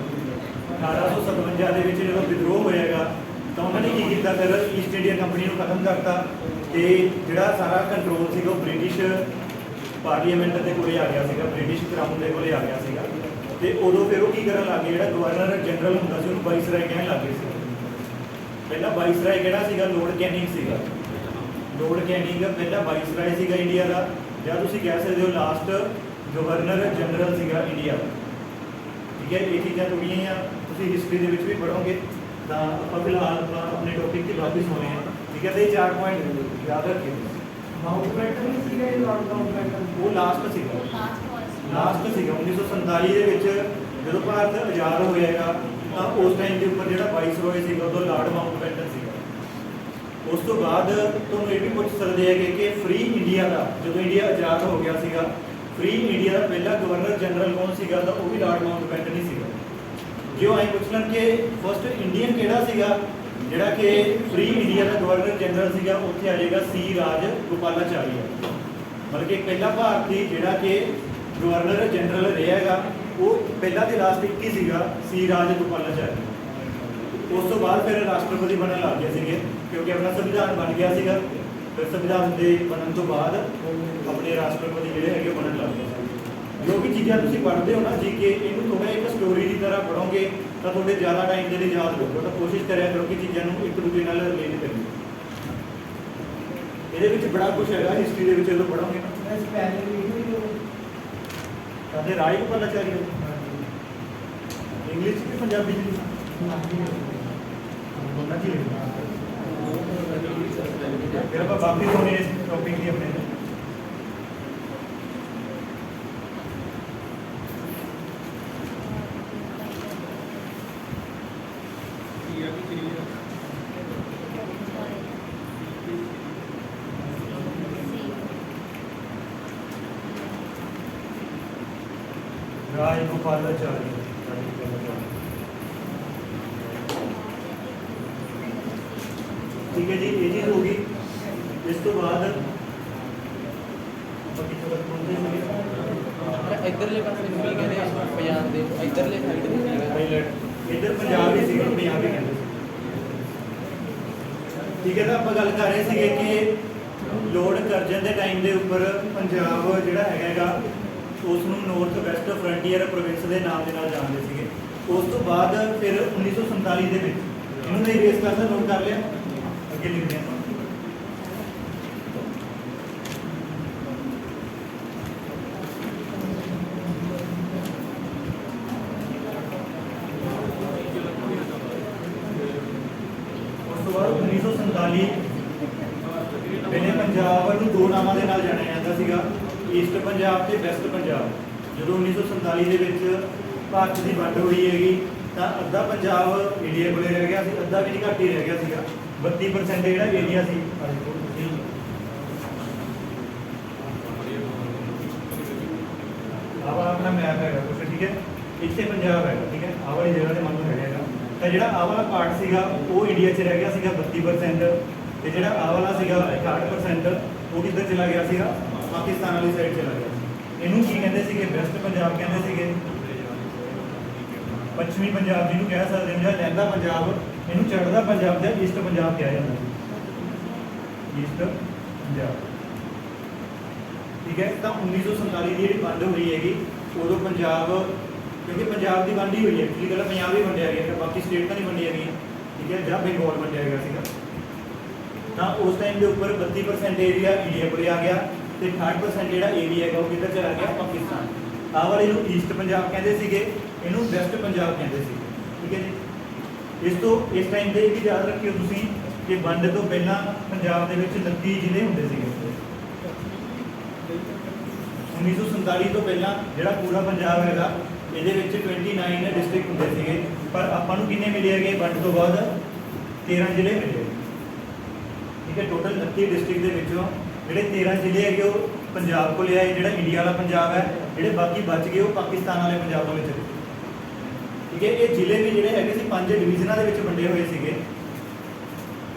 1857 ਦੇ ਵਿੱਚ ਜਦੋਂ ਵਿਦਰੋਹ ਹੋਇਆਗਾ ਤਾਂ ਉਹਨਾਂ ਨੇ ਕੀ ਕੀਤਾ? ਫਿਰ ਈਸਟ ਇੰਡੀਆ ਕੰਪਨੀ ਨੂੰ ਖਤਮ ਕਰਤਾ ਤੇ ਜਿਹੜਾ ਸਾਰਾ ਕੰਟਰੋਲ ਸੀਗਾ ਉਹ ਬ੍ਰਿਟਿਸ਼ ਪਾਰਲੀਮੈਂਟ ਦੇ ਕੋਲੇ ਆ ਗਿਆ ਸੀਗਾ, ਬ੍ਰਿਟਿਸ਼ ਕਰਾਊਨ ਦੇ ਕੋਲੇ ਆ ਗਿਆ ਸੀਗਾ। ਤੇ ਉਦੋਂ ਫਿਰ ਉਹ ਕੀ ਕਰਨ ਲੱਗ ਗਏ, ਜਿਹੜਾ ਗਵਰਨਰ ਜਨਰਲ ਹੁੰਦਾ ਸੀ ਉਹਨੂੰ ਵਾਇਸਰਾਏ ਕਹਿਣ ਲੱਗ ਗਏ ਸੀ। ਪਹਿਲਾਂ ਵਾਇਸਰਾਏ ਕਿਹੜਾ ਸੀਗਾ? ਲਾਰਡ ਕੈਨਿੰਗ ਸੀਗਾ। ਲਾਰਡ ਕੈਨਿੰਗ ਪਹਿਲਾਂ ਵਾਇਸਰਾਏ ਸੀਗਾ ਇੰਡੀਆ ਦਾ, ਜਾਂ ਤੁਸੀਂ ਕਹਿ ਸਕਦੇ ਹੋ ਲਾਸਟ ਗਵਰਨਰ ਜਨਰਲ ਸੀਗਾ ਇੰਡੀਆ ਦਾ। ਠੀਕ ਹੈ, ਇਹ ਚੀਜ਼ਾਂ ਥੋੜ੍ਹੀਆਂ ਤੁਸੀਂ ਹਿਸਟਰੀ ਦੇ ਵਿੱਚ ਵੀ ਪੜ੍ਹੋਗੇ। ਤਾਂ ਆਪਾਂ ਫਿਲਹਾਲ ਆਪਣੇ ਟੌਪਿਕ 'ਤੇ ਵਾਪਸ ਹੋਣੇ ਆ। ਠੀਕ ਹੈ, ਤੇ ਇਹ 4 ਪੁਆਇੰਟ ਯਾਦ ਰੱਖਿਓ। ਮਾਊਂਟਬੈਟਨ ਨਹੀਂ ਸੀਗਾ ਇਹ ਲਾਰਡ ਮਾਊਂਟਬੈਟਨ? ਉਹ ਲਾਸਟ ਸੀਗਾ 1947 ਦੇ ਵਿੱਚ ਜਦੋਂ ਭਾਰਤ ਆਜ਼ਾਦ ਹੋਇਆਗਾ ਤਾਂ ਉਸ ਟਾਈਮ ਦੇ ਉੱਪਰ ਜਿਹੜਾ ਵਾਇਸਰੋਏ ਸੀਗਾ ਉਦੋਂ ਲਾਰਡ ਮਾਊਂਟਬੈਟਨ ਸੀਗਾ। ਉਸ ਤੋਂ ਬਾਅਦ ਤੁਹਾਨੂੰ ਇਹ ਵੀ ਪੁੱਛ ਸਕਦੇ ਹੈਗੇ ਕਿ ਫ੍ਰੀ ਇੰਡੀਆ ਦਾ ਜਦੋਂ ਇੰਡੀਆ ਆਜ਼ਾਦ ਹੋ ਗਿਆ ਸੀਗਾ, ਫ੍ਰੀ ਇੰਡੀਆ ਦਾ ਪਹਿਲਾ ਗਵਰਨਰ ਜਨਰਲ ਕੌਣ ਸੀਗਾ? ਤਾਂ ਉਹ ਵੀ ਲਾਰਡ ਮਾਊਂਟਬੈਟਨ ਹੀ ਸੀਗਾ। ਜੇ ਉਹ ਐਂ ਪੁੱਛ ਲੈਣ ਕਿ ਫਸਟ ਇੰਡੀਅਨ ਕਿਹੜਾ ਸੀਗਾ ਜਿਹੜਾ ਕਿ ਫ੍ਰੀ ਇੰਡੀਆ ਦਾ ਗਵਰਨਰ ਜਨਰਲ ਸੀਗਾ, ਉੱਥੇ ਆ ਜਾਏਗਾ ਸੀ ਰਾਜ ਗੋਪਾਲਾਚਾਰੀਆ। ਮਤਲਬ ਕਿ ਪਹਿਲਾ ਭਾਰਤੀ ਜਿਹੜਾ ਕਿ ਗਵਰਨਰ ਜਨਰਲ ਰਿਹਾ ਹੈਗਾ ਉਹ ਪਹਿਲਾ ਤੇ ਲਾਸਟ ਇੱਕ ਹੀ ਸੀਗਾ, ਸੀ ਰਾਜ ਗੋਪਾਲਾਚਾਰੀਆ। ਉਸ ਤੋਂ ਬਾਅਦ ਫਿਰ ਰਾਸ਼ਟਰਪਤੀ ਬਣਨ ਲੱਗ ਗਏ ਸੀਗੇ ਕਿਉਂਕਿ ਆਪਣਾ ਸੰਵਿਧਾਨ ਬਣ ਗਿਆ ਸੀਗਾ। ਫਿਰ ਸੰਵਿਧਾਨ ਦੇ ਬਣਨ ਤੋਂ ਬਾਅਦ ਆਪਣੇ ਰਾਸ਼ਟਰਪਤੀ ਜਿਹੜੇ ਹੈਗੇ ਬਣਨ ਲੱਗ ਗਏ। ਜੋ ਵੀ ਚੀਜ਼ਾਂ ਤੁਸੀਂ ਪੜ੍ਹਦੇ ਹੋ ਨਾ ਜੀਕੇ, ਇਹਨੂੰ ਥੋੜਾ ਇੱਕ ਸਟੋਰੀ ਦੀ ਤਰ੍ਹਾਂ ਪੜ੍ਹੋਗੇ ਤਾਂ ਤੁਹਾਡੇ ਜ਼ਿਆਦਾ ਟਾਈਮ ਦੇ ਲਈ ਯਾਦ ਰਹੂਗਾ। ਤਾਂ ਕੋਸ਼ਿਸ਼ ਕਰਿਆ ਕਰੋ ਕਿ ਚੀਜ਼ਾਂ ਨੂੰ ਇੱਕ ਦੂਜੇ ਨਾਲ ਰਿਲੇਟ ਕਰੀਏ। ਇਹਦੇ ਵਿੱਚ ਬੜਾ ਕੁਝ ਹੈਗਾ ਹਿਸਟਰੀ ਦੇ ਵਿੱਚ ਜਦੋਂ ਪੜ੍ਹੋਗੇ ਨਾ। ਇਸ ਪਹਿਲੇ ਵੀਡੀਓ ਕਹਿੰਦੇ ਰਾਜ ਗੋਪਾਲਾਚਾਰੀਆ ਇੰਗਲਿਸ਼ 'ਚ ਵੀ ਪੰਜਾਬੀ 'ਚ ਵੀ ਦੋਨਾਂ 'ਚ ਹੀ ਲਿਖਣਾ। ਫਿਰ ਆਪਾਂ ਵਾਪਸ ਹੋਣੇ ਇਸ ਟੌਪਿਕ ਦੀ ਆਪਣੇ ਰਾਜ ਗੋਪਾਲਾਚਾਰੀ। ठीक है जी, ये चीज़ होगी। इस तो बाद ਇਧਰਲੇ ਪਾਸੇ ਨੂੰ ਕੀ ਕਹਿੰਦੇ ਆ ਪੰਜਾਬ ਦੇ ਇਧਰਲੇ ਸਾਈਡ ਨੂੰ ਕੀ ਕਹਿੰਦੇ इधर पंजाब ही सीगा, पंजाब ही कहते सी। ठीक है, तो आप गल कर रहे थे कि लॉर्ड कर्जन के टाइम के उपर पंजाब जिहड़ा हैगा उसनूं नॉर्थ वैसट फ्रंटियर प्रोविंस के नाम के नाल जानते थे। उस तो बाद फिर 1947 के इन्होंने इरेज करना नोट कर लिया, अगे लिखते हैं। उस तो बाद 1947 पहले पंजाब नूं दो नामां दे नाल जाणिया जांदा सीगा, ईस्ट पंजाब ते वैसट पंजाब। जो 1947 के भारत की वंड हुई हैगी तो अद्धा पंजाब इंडिया को रह गया, अद्धा भी नहीं घट ही रह गया। 32% जो एरिया ਆਪਣਾ ਮੈਪ ਹੈਗਾ ਕੁਛ, ਠੀਕ ਹੈ। ਇੱਥੇ ਪੰਜਾਬ ਹੈਗਾ, ਠੀਕ ਹੈ, ਆਹ ਵਾਲੀ ਜਗ੍ਹਾ ਤੇ ਮੰਨ ਲਓ ਹੈਗਾ। ਤਾਂ ਜਿਹੜਾ ਆਹ ਵਾਲਾ ਪਾਰਟ ਸੀਗਾ ਉਹ ਇੰਡੀਆ 'ਚ ਰਹਿ ਗਿਆ ਸੀਗਾ 32%, ਤੇ ਜਿਹੜਾ ਆਹ ਵਾਲਾ ਸੀਗਾ 61%, ਉਹ ਕਿੱਧਰ ਚਲਾ ਗਿਆ ਸੀਗਾ, ਪਾਕਿਸਤਾਨ ਵਾਲੀ ਸਾਈਡ ਚਲਾ ਗਿਆ। ਇਹਨੂੰ ਕੀ ਕਹਿੰਦੇ ਸੀਗੇ, ਵੈਸਟ ਪੰਜਾਬ ਕਹਿੰਦੇ ਸੀਗੇ, ਪੱਛਮੀ ਪੰਜਾਬ ਜਿਹਨੂੰ ਕਹਿ ਸਕਦੇ ਹਾਂ, ਜਾਂ ਲਹਿੰਦਾ ਪੰਜਾਬ, ਇਹਨੂੰ ਚੜ੍ਹਦਾ ਪੰਜਾਬ ਜਾਂ ਈਸਟ ਪੰਜਾਬ ਕਿਹਾ ਜਾਂਦਾ ਹੈ, ਈਸਟ ਪੰਜਾਬ, ਠੀਕ ਹੈ। ਤਾਂ 1947 ਦੀ ਜਿਹੜੀ ਵੰਡ ਹੋਈ ਹੈਗੀ, ਉਦੋਂ ਪੰਜਾਬ, ਕਿਉਂਕਿ ਪੰਜਾਬ ਦੀ ਵੰਡ ਹੀ ਹੋਈ ਹੈ, ਐਕਚੁਅਲੀ ਗੱਲ ਪੰਜਾਬ ਹੀ ਵੰਡਿਆ ਗਿਆ, ਬਾਕੀ ਸਟੇਟ ਤਾਂ ਨਹੀਂ ਵੰਡੀਆਂ ਗਈਆਂ, ਠੀਕ ਹੈ, ਜਾਂ ਬੰਗਾਲ ਵੰਡਿਆ ਗਿਆ ਸੀਗਾ। ਤਾਂ ਉਸ ਟਾਈਮ ਦੇ ਉੱਪਰ 32% ਏਰੀਆ ਇੰਡੀਆ ਕੋਲ ਆ ਗਿਆ, ਤੇ 68% ਜਿਹੜਾ ਏਰੀਆ ਹੈਗਾ ਉਹ ਕਿੱਧਰ ਚਲਾ ਗਿਆ, ਪਾਕਿਸਤਾਨ। ਆਹ ਵਾਲੇ ਨੂੰ ਈਸਟ ਪੰਜਾਬ ਕਹਿੰਦੇ ਸੀਗੇ, ਇਹਨੂੰ ਵੈਸਟ ਪੰਜਾਬ ਕਹਿੰਦੇ ਸੀ, ਠੀਕ ਹੈ ਜੀ। ਇਸ ਟਾਈਮ ਤੇ ਇਹ ਵੀ ਯਾਦ ਰੱਖਿਓ ਤੁਸੀਂ ਕਿ ਵੰਡ ਤੋਂ ਪਹਿਲਾਂ ਪੰਜਾਬ ਦੇ ਵਿੱਚ 29 ਜ਼ਿਲ੍ਹੇ ਹੁੰਦੇ ਸੀਗੇ। 1947 ਤੋਂ ਪਹਿਲਾਂ ਜਿਹੜਾ ਪੂਰਾ ਪੰਜਾਬ ਹੈਗਾ, ਇਹਦੇ ਵਿੱਚ 29 ਡਿਸਟ੍ਰਿਕਟ ਹੁੰਦੇ ਸੀਗੇ, ਪਰ ਆਪਾਂ ਨੂੰ ਕਿੰਨੇ ਮਿਲੇ ਹੈਗੇ ਵੰਡ ਤੋਂ ਬਾਅਦ, 13 ਜ਼ਿਲ੍ਹੇ ਮਿਲੇ, ਠੀਕ ਹੈ। ਟੋਟਲ 29 ਡਿਸਟ੍ਰਿਕਟ ਦੇ ਵਿੱਚੋਂ ਜਿਹੜੇ 13 ਜ਼ਿਲ੍ਹੇ ਹੈਗੇ ਉਹ ਪੰਜਾਬ ਕੋਲ ਆਏ, ਜਿਹੜਾ ਇੰਡੀਆ ਵਾਲਾ ਪੰਜਾਬ ਹੈ, ਜਿਹੜੇ ਬਾਕੀ ਬਚ ਗਏ ਉਹ ਪਾਕਿਸਤਾਨ ਵਾਲੇ ਪੰਜਾਬ ਵਾਲੇ ਚਲੇ, ਠੀਕ ਹੈ। ਇਹ ਜ਼ਿਲ੍ਹੇ ਵੀ ਜਿਹੜੇ ਹੈਗੇ ਸੀ 5 ਡਿਵੀਜ਼ਨਾਂ ਦੇ ਵਿੱਚ ਵੰਡੇ ਹੋਏ ਸੀਗੇ।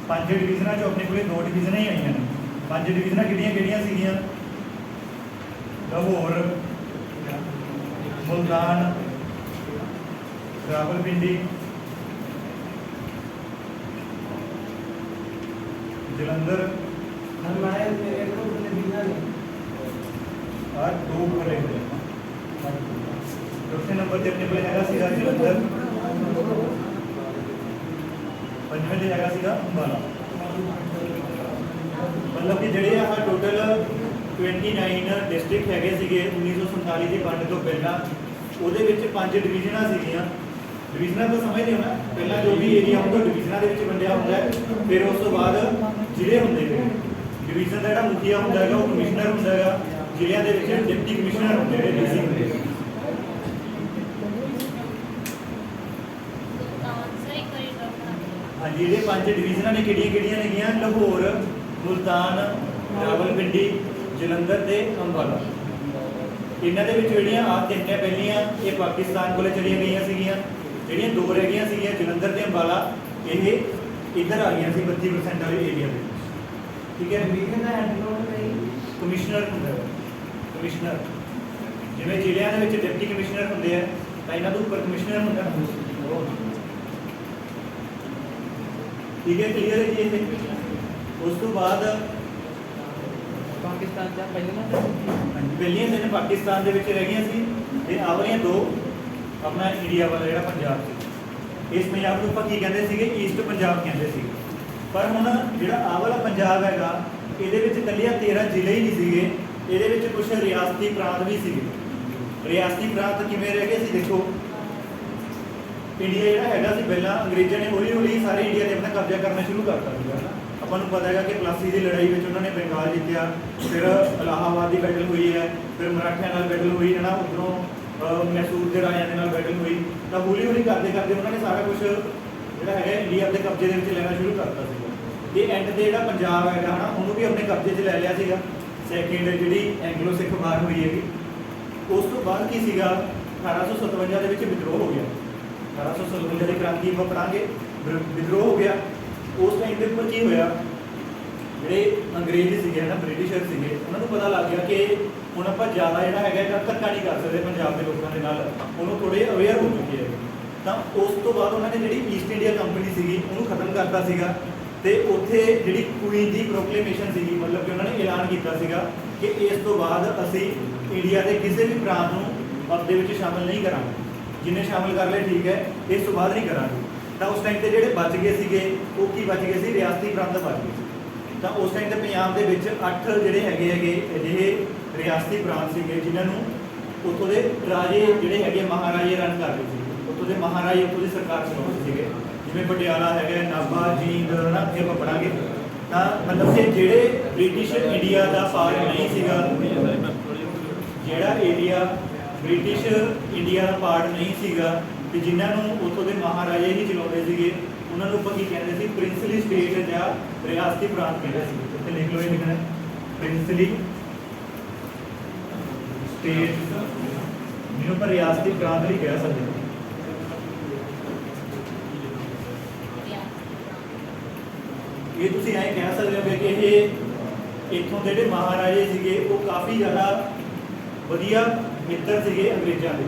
5 ਡਿਵੀਜ਼ਨਾਂ 'ਚੋਂ ਆਪਣੇ ਕੋਲੇ 2 ਡਿਵੀਜ਼ਨਾਂ ਹੀ ਆਈਆਂ ਨੇ। 5 ਡਿਵੀਜ਼ਨਾਂ ਕਿਹੜੀਆਂ ਸੀਗੀਆਂ, ਲਾਹੌਰ, ਮੁਲਤਾਨ, ਰਾਵਲਪਿੰਡੀ, ਜਲੰਧਰ, और 2 भरे हुए। चौथे नंबर पे अपने को हैगा सीगा जलंधर, पंजवें ते हैगा सीगा अंबाला। मतलब कि ਜਿਹੜੇ ਆਹ ਟੋਟਲ 29 ਡਿਸਟ੍ਰਿਕਟ ਹੈਗੇ ਸੀਗੇ 1947 ਦੀ ਵੰਡ ਤੋਂ ਪਹਿਲਾਂ, ਉਹਦੇ ਵਿੱਚ 5 ਡਿਵੀਜ਼ਨਾਂ ਸੀਗੀਆਂ। ਡਿਵੀਜ਼ਨਾਂ ਤਾਂ ਸਮਝਦੇ ਹੋ ਨਾ, ਪਹਿਲਾਂ ਜੋ ਵੀ ਏਰੀਆ ਹੁੰਦਾ ਡਿਵੀਜ਼ਨਾਂ ਦੇ ਵਿੱਚ ਵੰਡਿਆ ਹੁੰਦਾ ਹੈ, ਫਿਰ ਉਸ ਤੋਂ ਬਾਅਦ ਜ਼ਿਲ੍ਹੇ ਹੁੰਦੇ ਨੇ। ਡਿਵੀਜ਼ਨ ਦਾ ਜਿਹੜਾ ਮੁਖੀਆ ਹੁੰਦਾ ਹੈਗਾ ਉਹ ਕਮਿਸ਼ਨਰ ਹੁੰਦਾ ਹੈਗਾ, ਜ਼ਿਲ੍ਹਿਆਂ ਦੇ ਵਿੱਚ ਡਿਪਟੀ ਕਮਿਸ਼ਨਰ ਹੁੰਦੇ ਨੇ, ਡੀਸੀ ਹੁੰਦੇ ਨੇ। ਹਾਂਜੀ, ਇਹਦੇ 5 ਡਿਵੀਜ਼ਨਾਂ ਨੇ ਕਿਹੜੀਆਂ ਨੇਗੀਆਂ, ਲਾਹੌਰ, ਮੁਲਤਾਨ, ਰਾਵਲਪਿੰਡੀ, ਜਲੰਧਰ ਤੇ ਅੰਬਾਲਾ। ਇਹਨਾਂ ਦੇ ਵਿੱਚ ਜਿਹੜੀਆਂ ਆਹ 3 ਪਹਿਲੀਆਂ ਇਹ ਪਾਕਿਸਤਾਨ ਕੋਲੇ ਚਲੀਆਂ ਗਈਆਂ ਸੀਗੀਆਂ, ਜਿਹੜੀਆਂ 2 ਰਹਿ ਗਈਆਂ ਸੀਗੀਆਂ ਜਲੰਧਰ ਤੇ ਅੰਬਾਲਾ, ਇਹ ਇੱਧਰ ਆ ਗਈਆਂ ਸੀ 32% ਵਾਲੇ ਏਰੀਆ ਦੇ ਵਿੱਚ, ਠੀਕ ਹੈ। ਕਮਿਸ਼ਨਰ ਹੁੰਦਾ ਹੈ, ਕਮਿਸ਼ਨਰ, ਜਿਵੇਂ ਜ਼ਿਲ੍ਹਿਆਂ ਦੇ ਵਿੱਚ ਡਿਪਟੀ ਕਮਿਸ਼ਨਰ ਹੁੰਦੇ ਆ, ਤਾਂ ਇਹਨਾਂ ਦੇ ਉੱਪਰ ਕਮਿਸ਼ਨਰ ਹੁੰਦਾ, ਠੀਕ ਹੈ। ਕਲੀਅਰ ਹੈ ਜੀ ਇਹ। ਉਸ ਤੋਂ ਬਾਅਦ ਪਾਕਿਸਤਾਨ ਦਾ ਪਹਿਲੀਆਂ 3 ਪਾਕਿਸਤਾਨ ਦੇ ਵਿੱਚ ਰਹਿ ਗਈਆਂ ਸੀ, ਤੇ ਆਹ ਵਾਲੀਆਂ 2 ਆਪਣਾ ਇੰਡੀਆ ਵਾਲਾ ਜਿਹੜਾ ਪੰਜਾਬ ਸੀ। ਇਸ ਪੰਜਾਬ ਨੂੰ ਆਪਾਂ ਕੀ ਕਹਿੰਦੇ ਸੀਗੇ, ਈਸਟ ਪੰਜਾਬ ਕਹਿੰਦੇ ਸੀ। ਪਰ ਹੁਣ ਜਿਹੜਾ ਆਹ ਵਾਲਾ ਪੰਜਾਬ ਹੈਗਾ, ਇਹਦੇ ਵਿੱਚ ਇਕੱਲੀਆਂ 13 ਜ਼ਿਲ੍ਹੇ ਹੀ ਨਹੀਂ ਸੀਗੇ, ਇਹਦੇ ਵਿੱਚ ਕੁਝ ਰਿਆਸਤੀ ਪ੍ਰਾਂਤ ਵੀ ਸੀਗੇ। ਰਿਆਸਤੀ ਪ੍ਰਾਂਤ ਕਿਵੇਂ ਰਹਿ ਗਏ ਸੀ, ਦੇਖੋ ਇੰਡੀਆ ਜਿਹੜਾ ਹੈਗਾ ਸੀ ਪਹਿਲਾਂ, ਅੰਗਰੇਜ਼ਾਂ ਨੇ ਹੌਲੀ ਹੌਲੀ ਸਾਰੇ ਇੰਡੀਆ ਤੇ ਆਪਣਾ ਕਬਜ਼ਾ ਕਰਨਾ ਸ਼ੁਰੂ ਕਰਤਾ ਸੀਗਾ ਨਾ। ਆਪਾਂ ਨੂੰ ਪਤਾ ਹੈਗਾ ਕਿ ਪਲਾਸੀ ਦੀ ਲੜਾਈ ਵਿੱਚ ਉਹਨਾਂ ਨੇ ਬੰਗਾਲ ਜਿੱਤਿਆ, ਫਿਰ ਇਲਾਹਾਬਾਦ ਦੀ ਬੈਟਲ ਹੋਈ ਹੈ, ਫਿਰ ਮਰਾਠਿਆਂ ਨਾਲ ਬੈਟਲ ਹੋਈ ਹੈ ਨਾ, ਉੱਧਰੋਂ ਮੈਸੂਰ ਦੇ ਰਾਜਿਆਂ ਦੇ ਨਾਲ ਬੈਟਲ ਹੋਈ। ਤਾਂ ਹੌਲੀ ਹੌਲੀ ਕਰਦੇ ਉਹਨਾਂ ਨੇ ਸਾਰਾ ਕੁਝ ਜਿਹੜਾ ਹੈਗਾ ਇੰਡੀਆ ਦੇ ਕਬਜ਼ੇ ਦੇ ਵਿੱਚ ਲੈਣਾ ਸ਼ੁਰੂ ਕਰਤਾ ਸੀਗਾ। ਤੇ ਐਂਡ ਤੇ ਜਿਹੜਾ ਪੰਜਾਬ ਹੈਗਾ ਨਾ, ਉਹਨੂੰ ਵੀ ਆਪਣੇ ਕਬਜ਼ੇ 'ਚ ਲੈ ਲਿਆ ਸੀਗਾ। ਸੈਕਿੰਡ ਜਿਹੜੀ ਐਂਗਲੋ ਸਿੱਖ ਵਾਰ ਹੋਈ ਹੈਗੀ, ਉਸ ਤੋਂ ਬਾਅਦ ਕੀ ਸੀਗਾ, 1857 ਦੇ ਵਿੱਚ ਵਿਦਰੋਹ ਹੋ ਗਿਆ। 1857 ਦੀ ਕ੍ਰਾਂਤੀ ਆਪਾਂ ਪੜਾਂਗੇ, ਵਿਦਰੋਹ ਹੋ ਗਿਆ। ਉਸ ਟਾਈਮ ਦੇ ਉੱਪਰ ਕੀ ਹੋਇਆ, ਜਿਹੜੇ ਅੰਗਰੇਜ਼ ਸੀਗੇ ਨਾ, ਬ੍ਰਿਟਿਸ਼ਰ ਸੀਗੇ, ਉਹਨਾਂ ਨੂੰ ਪਤਾ ਲੱਗ ਗਿਆ ਕਿ ਹੁਣ ਆਪਾਂ ਜ਼ਿਆਦਾ ਜਿਹੜਾ ਹੈਗਾ ਧੱਕਾ ਨਹੀਂ ਕਰ ਸਕਦੇ ਪੰਜਾਬ ਦੇ ਲੋਕਾਂ ਦੇ ਨਾਲ, ਉਹਨੂੰ ਥੋੜ੍ਹੇ ਅਵੇਅਰ ਹੋ ਚੁੱਕੇ ਹੈ। ਤਾਂ ਉਸ ਤੋਂ ਬਾਅਦ ਉਹਨਾਂ ਨੇ ਜਿਹੜੀ ਈਸਟ ਇੰਡੀਆ ਕੰਪਨੀ ਸੀਗੀ ਉਹਨੂੰ ਖਤਮ ਕਰਤਾ ਸੀਗਾ, ਤੇ ਉੱਥੇ ਜਿਹੜੀ ਕੁਈਨ ਦੀ ਪ੍ਰੋਕਲੇਮੇਸ਼ਨ ਸੀਗੀ, ਮਤਲਬ ਕਿ ਉਹਨਾਂ ਨੇ ਐਲਾਨ ਕੀਤਾ ਸੀਗਾ ਕਿ ਇਸ ਤੋਂ ਬਾਅਦ ਅਸੀਂ ਇੰਡੀਆ ਦੇ ਕਿਸੇ ਵੀ ਪ੍ਰਾਂਤ ਨੂੰ ਆਪਦੇ ਵਿੱਚ ਸ਼ਾਮਲ ਨਹੀਂ ਕਰਾਂਗੇ, ਜਿੰਨੇ ਸ਼ਾਮਲ ਕਰ ਲਏ ਠੀਕ ਹੈ, ਇਸ ਤੋਂ ਬਾਅਦ ਨਹੀਂ ਕਰਾਂਗੇ। ਤਾਂ ਉਸ ਟਾਈਮ ਤੇ ਜਿਹੜੇ ਬਚ ਗਏ ਸੀਗੇ ਉਹ ਕੀ ਬਚ ਗਏ ਸੀ, ਰਿਆਸਤੀ ਪ੍ਰਾਂਤ ਬਚ ਗਏ ਸੀ। ਤਾਂ ਉਸ ਟਾਈਮ ਤੇ ਪੰਜਾਬ ਦੇ ਵਿੱਚ 8 ਜਿਹੜੇ ਹੈਗੇ ਅਜਿਹੇ ਰਿਆਸਤੀ ਪ੍ਰਾਂਤ ਸੀਗੇ, ਜਿਨ੍ਹਾਂ ਨੂੰ ਉੱਥੋਂ ਦੇ ਰਾਜੇ ਜਿਹੜੇ ਹੈਗੇ ਮਹਾਰਾਜੇ ਰਨ ਕਰਦੇ ਸੀ। ਉੱਥੋਂ ਦੇ ਮਹਾਰਾਜੇ ਉੱਥੋਂ ਦੀ ਸਰਕਾਰ ਚਲਾਉਂਦੇ ਸੀਗੇ, ਜਿਵੇਂ ਪਟਿਆਲਾ ਹੈਗਾ, ਨਾਭਾ, ਜੀਂਦ ਨਾ, ਅੱਗੇ ਆਪਾਂ ਪੜਾਂਗੇ। ਤਾਂ ਮਤਲਬ ਕਿ ਜਿਹੜੇ ਬ੍ਰਿਟਿਸ਼ ਇੰਡੀਆ ਦਾ ਪਾਰਟ ਨਹੀਂ ਸੀਗਾ, ਜਿਹੜਾ ਏਰੀਆ ਬ੍ਰਿਟਿਸ਼ ਇੰਡੀਆ ਦਾ ਪਾਰਟ ਨਹੀਂ ਸੀਗਾ, ਤੇ ਜਿਨ੍ਹਾਂ ਨੂੰ ਉੱਥੋਂ ਦੇ ਮਹਾਰਾਜੇ ਹੀ ਚਲਾਉਂਦੇ ਸੀਗੇ, ਉਹਨਾਂ ਨੂੰ ਆਪਾਂ ਕੀ ਕਹਿੰਦੇ ਸੀ, ਪ੍ਰਿੰਸਲੀ ਸਟੇਟ ਜਾਂ ਰਿਆਸਤੀ ਪ੍ਰਾਂਤ ਕਹਿੰਦੇ ਸੀ। ਇੱਥੇ ਲਿਖ ਲਓ, ਇਹ ਲਿਖਣਾ ਪ੍ਰਿੰਸਲੀ ਸਟੇਟ ਜਿਹਨੂੰ ਆਪਾਂ ਰਿਆਸਤੀ ਪ੍ਰਾਂਤ ਵੀ ਕਹਿ ਸਕਦੇ ਹਾਂ। ਇਹ ਤੁਸੀਂ ਐਂ ਕਹਿ ਸਕਦੇ ਹੋ ਕਿ ਇਹ ਇੱਥੋਂ ਦੇ ਜਿਹੜੇ ਮਹਾਰਾਜੇ ਸੀਗੇ ਉਹ ਕਾਫੀ ਜ਼ਿਆਦਾ ਵਧੀਆ ਮਿੱਤਰ ਸੀਗੇ ਅੰਗਰੇਜ਼ਾਂ ਦੇ,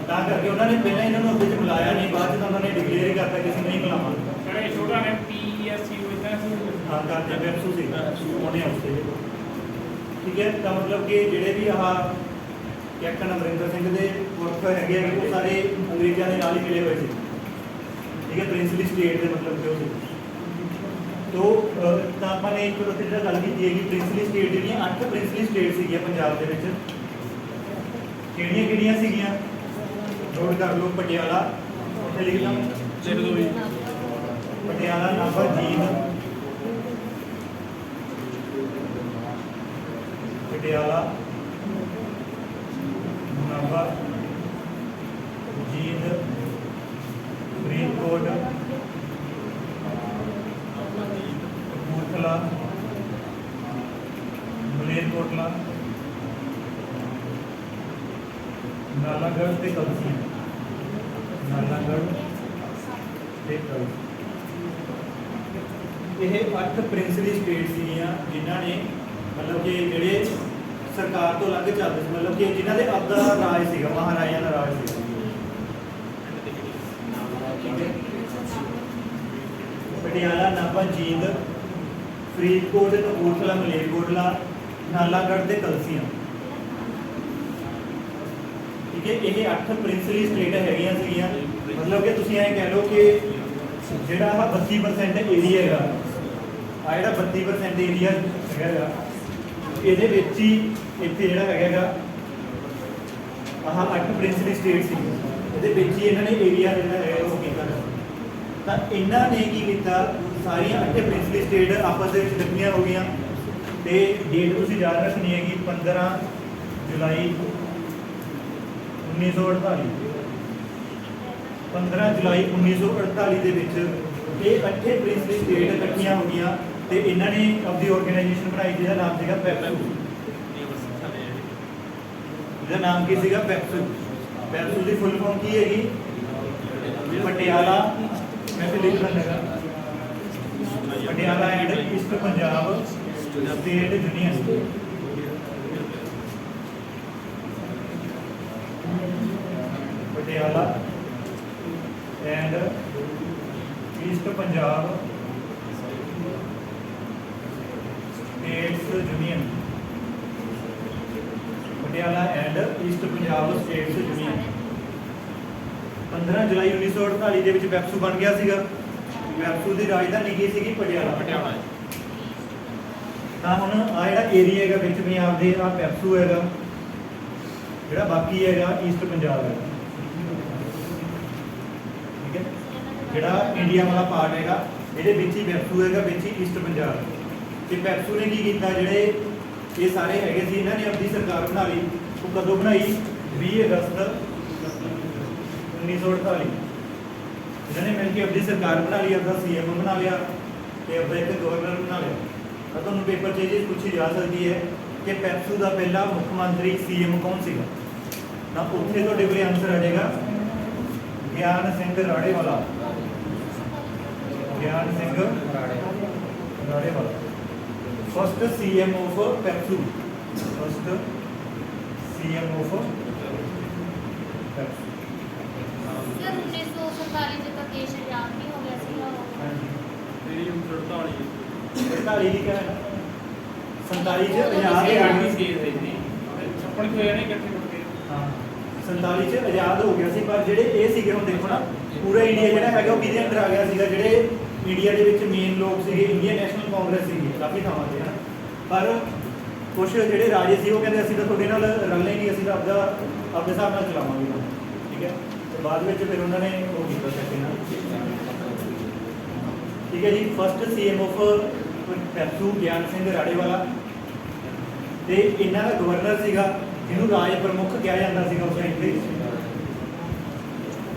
ਤਾਂ ਕਰਕੇ ਉਹਨਾਂ ਨੇ ਪਹਿਲਾਂ ਇਹਨਾਂ ਨੂੰ ਅੱਗੇ 'ਚ ਬੁਲਾਇਆ ਨਹੀਂ, ਬਾਅਦ 'ਚ ਤਾਂ ਉਹਨਾਂ ਨੇ ਡਿਕਲੇਅਰ ਹੀ ਕਰਤਾ ਕਿ ਅਸੀਂ ਨਹੀਂ ਬੁਲਾਵਾਂਗੇ। ਸਰ ਇਹ ਛੋਟਾ ਨੇ PSU ਇਦਾਂ ਸੀ। ਹਾਂ ਕਰਦੇ ਪੈਪਸੂ ਸੀ ਉਹਨੇ ਉਸੇ, ਠੀਕ ਹੈ। ਤਾਂ ਮਤਲਬ ਕਿ ਜਿਹੜੇ ਵੀ ਆਹ ਕੈਪਟਨ ਅਮਰਿੰਦਰ ਸਿੰਘ ਦੇ ਪੁਰਖ ਹੈਗੇ ਆ ਉਹ ਸਾਰੇ ਅੰਗਰੇਜ਼ਾਂ ਦੇ ਨਾਲ ਹੀ ਮਿਲੇ ਹੋਏ ਸੀ, ਠੀਕ ਹੈ। ਪ੍ਰਿੰਸਲੀ ਸਟੇਟ ਦੇ ਮਤਲਬ ਕਿ ਉਹ ਸੀ। ਤਾਂ ਆਪਾਂ ਨੇ ਇੱਕ ਉੱਥੇ ਜਿਹੜਾ ਗੱਲ ਕੀਤੀ ਹੈਗੀ ਪ੍ਰਿੰਸਲੀ ਸਟੇਟ ਜਿਹੜੀਆਂ 8 ਪ੍ਰਿੰਸਲੀ ਸਟੇਟ ਸੀਗੀਆਂ ਪੰਜਾਬ ਦੇ ਵਿੱਚ, ਕਿਹੜੀਆਂ ਕਿਹੜੀਆਂ ਸੀਗੀਆਂ ਨੋਟ ਕਰ ਲਓ। ਪਟਿਆਲਾ, ਉੱਥੇ ਲਿਖ ਲਾਂ ਪਟਿਆਲਾ, ਨਾਭਾ, ਜੀਂਦ, ਪਟਿਆਲਾ, ਨਾਭਾ, ਜੀਂਦ, ਫਰੀਦਕੋਟ, ਕਪੂਰਥਲਾ, ਮਲੇਰਕੋਟਲਾ, ਨਾਲਾਗੜ੍ਹ ਤੇ ਕਲਸੀ। ਨਾਲਾਗੜ੍ਹ ਤੇ ਕਲਸੀ ਇਹ 8 ਪ੍ਰਿੰਸਲੀ ਸਟੇਟ ਸੀਗੀਆਂ ਜਿਨ੍ਹਾਂ ਨੇ ਮਤਲਬ ਕਿ ਜਿਹੜੇ ਸਰਕਾਰ ਤੋਂ ਅਲੱਗ ਚੱਲਦੇ ਸੀ, ਮਤਲਬ ਕਿ ਜਿਨ੍ਹਾਂ ਦੇ ਆਪਦਾ ਰਾਜ ਸੀਗਾ, ਮਹਾਰਾਜਿਆਂ ਦਾ ਰਾਜ ਸੀਗਾ। ਪਟਿਆਲਾ, ਨਾਭਾ, ਜੀਂਦ, ਫਰੀਦਕੋਟ, ਕਪੂਰਥਲਾ, ਮਲੇਰਕੋਟਲਾ, ਨਾਲਾਗੜ੍ਹ ਤੇ ਕਲਸੀਆਂ, ਠੀਕ ਹੈ। ਇਹ 8 ਪ੍ਰਿੰਸਲੀ ਸਟੇਟ ਹੈਗੀਆਂ ਸੀਗੀਆਂ। ਮਤਲਬ ਕਿ ਤੁਸੀਂ ਐਂ ਕਹਿ ਲਓ ਕਿ ਜਿਹੜਾ ਆਹ 32% ਏਰੀਆ ਹੈਗਾ, ਆ ਜਿਹੜਾ 32% ਏਰੀਆ ਹੈਗਾ ਇਹਦੇ ਵਿੱਚ ਹੀ ਇੱਥੇ ਜਿਹੜਾ ਹੈਗਾ ਆਹ 8 ਪ੍ਰਿੰਸਲੀ ਸਟੇਟ ਸੀ, ਇਹਦੇ ਵਿੱਚ ਹੀ ਇਹਨਾਂ ਨੇ ਏਰੀਆ ਜਿਹੜਾ ਹੈ ਉਹ ਕੀਤਾ। ਤਾਂ ਇਹਨਾਂ ਨੇ ਕੀ ਕੀਤਾ, ਸਾਰੀਆਂ 8 ਪ੍ਰਿੰਸਲੀ ਸਟੇਟ ਆਪਸ ਦੇ ਵਿੱਚ ਇਕੱਠੀਆਂ ਹੋ ਗਈਆਂ ਤੇ ਡੇਟ ਤੁਸੀਂ ਯਾਦ ਰੱਖਣੀ ਹੈਗੀ 15 ਜੁਲਾਈ 1948। 15 ਜੁਲਾਈ 1948 ਦੇ ਵਿੱਚ ਇਹ 8 ਪ੍ਰਿੰਸਲੀ ਸਟੇਟ ਇਕੱਠੀਆਂ ਹੋ ਗਈਆਂ ਤੇ ਇਹਨਾਂ ਨੇ ਆਪਣੀ ਆਰਗੇਨਾਈਜੇਸ਼ਨ ਬਣਾਈ ਜਿਹਦਾ ਨਾਮ ਸੀਗਾ ਪੈਪਸੂ। ਇਹਦਾ ਨਾਮ ਕੀ ਸੀਗਾ? ਪੈਪਸੂ। ਪੈਪਸੂ ਦੀ ਫੁੱਲ ਫਾਰਮ ਕੀ ਹੈਗੀ? ਪਟਿਆਲਾ, ਮੈਂ ਤੇ ਲਿਖ ਲੈਂਦਾ Patiala and East Punjab State Union. Patiala and East Punjab States Union. Patiala and East Punjab States Union 15 ਜੁਲਾਈ 1948 ਦੇ ਵਿੱਚ ਪੈਪਸੂ ਬਣ ਗਿਆ ਸੀਗਾ। ਪੈਪਸੂ ਦੀ ਰਾਜਧਾਨੀ ਕੀ ਸੀਗੀ? ਪਟਿਆਲਾ। ਤਾਂ ਹੁਣ ਆ ਜਿਹੜਾ ਏਰੀਆ ਹੈਗਾ ਵਿੱਚ ਪੰਜਾਬ ਦੇ, ਆ ਪੈਪਸੂ ਹੈਗਾ, ਜਿਹੜਾ ਬਾਕੀ ਹੈਗਾ ਈਸਟ ਪੰਜਾਬ ਹੈਗਾ, ਠੀਕ ਹੈ। ਜਿਹੜਾ ਇੰਡੀਆ ਵਾਲਾ ਪਾਰਟ ਹੈਗਾ ਇਹਦੇ ਵਿੱਚ ਹੀ ਪੈਪਸੂ ਹੈਗਾ, ਵਿੱਚ ਹੀ ਈਸਟ ਪੰਜਾਬ। ਤੇ ਪੈਪਸੂ ਨੇ ਕੀ ਕੀਤਾ, ਜਿਹੜੇ ਇਹ ਸਾਰੇ ਹੈਗੇ ਸੀ ਇਹਨਾਂ ਨੇ ਆਪਣੀ ਸਰਕਾਰ ਬਣਾ ਲਈ। ਉਹ ਕਦੋਂ ਬਣਾਈ? 20 ਅਗਸਤ 1948। ਇਹਨਾਂ ਨੇ ਮਿਲ ਕੇ ਆਪਣੀ ਸਰਕਾਰ ਬਣਾ ਲਈ, ਆਪਦਾ CM ਬਣਾ ਲਿਆ ਤੇ ਆਪਦਾ ਇੱਕ ਗਵਰਨਰ ਬਣਾ ਲਿਆ। ਤਾਂ ਤੁਹਾਨੂੰ ਪੇਪਰ 'ਚ ਇਹ ਚੀਜ਼ ਪੁੱਛੀ ਜਾ ਸਕਦੀ ਹੈ ਕਿ ਪੈਪਸੂ ਦਾ ਪਹਿਲਾ ਮੁੱਖ ਮੰਤਰੀ CM ਕੌਣ ਸੀਗਾ? ਤਾਂ ਉੱਥੇ ਤੁਹਾਡੇ ਕੋਲ ਆਨਸਰ ਆ ਜਾਏਗਾ ਗਿਆਨ ਸਿੰਘ ਰਾੜੇਵਾਲਾ। ਗਿਆਨ Singh Rarewala first CM of PEPSU. First CM of PEPSU. Sir 1947 ਚ ਤਾਂ ਦੇਸ਼ ਆਜ਼ਾਦ ਵੀ ਹੋ ਗਿਆ ਸੀਗਾ। ਤੇਰੀ 48 48 ਦੀ ਕਿਹਾ ਹੈ 47 ਚ ਆਜ਼ਾਦ ਆਗੇ ਹੋ ਆਗੀ ਗਿਆ ਸੀ ਇਹਦੀ ਛੱਪੜ ਤੋਂ ਹੋਇਆ ਨਹੀਂ ਇਕੱਠੇ ਹੋ ਕੇ। ਹਾਂ 47 ਚ ਆਜ਼ਾਦ ਹੋ ਗਿਆ ਸੀ। ਪਰ ਜਿਹੜੇ ਇਹ ਸੀਗੇ, ਹੁਣ ਦੇਖੋ ਨਾ, ਪੂਰਾ ਇੰਡੀਆ ਜਿਹੜਾ ਹੈਗਾ ਉਹ ਕਿਹਦੇ ਅੰਡਰ ਆ ਗਿਆ ਸੀਗਾ? ਜਿਹੜੇ ਇੰਡੀਆ ਦੇ ਵਿੱਚ ਮੇਨ ਲੋਕ ਸੀਗੇ, ਇੰਡੀਅਨ ਨੈਸ਼ਨਲ ਕਾਂਗਰਸ ਸੀਗੀ ਕਾਫੀ ਥਾਵਾਂ ਤੇ, ਹੈ। ਪਰ ਕੁਝ ਜਿਹੜੇ ਰਾਜੇ ਸੀ ਉਹ ਕਹਿੰਦੇ ਅਸੀਂ ਤਾਂ ਤੁਹਾਡੇ ਨਾਲ ਰਲਣੇ ਨਹੀਂ, ਅਸੀਂ ਤਾਂ ਆਪਦੇ ਹਿਸਾਬ ਨਾਲ ਚਲਾਵਾਂਗੇ, ਠੀਕ ਹੈ। ਤੇ ਬਾਅਦ ਵਿੱਚ ਫਿਰ ਉਹਨਾਂ ਨੇ ਉਹ ਕੀਤਾ ਸੈਕਿੰਡ ਨਾਲ, ਠੀਕ ਹੈ ਜੀ। ਫਸਟ CM ਆਫ ਪੈਪਸੂ ਗਿਆਨ ਸਿੰਘ ਰਾੜੇਵਾਲਾ ਤੇ ਇਹਨਾਂ ਦਾ ਗਵਰਨਰ ਸੀਗਾ ਜਿਹਨੂੰ ਰਾਜ ਪ੍ਰਮੁੱਖ ਕਿਹਾ ਜਾਂਦਾ ਸੀਗਾ ਉਸ ਟਾਈਮ ਤੇ।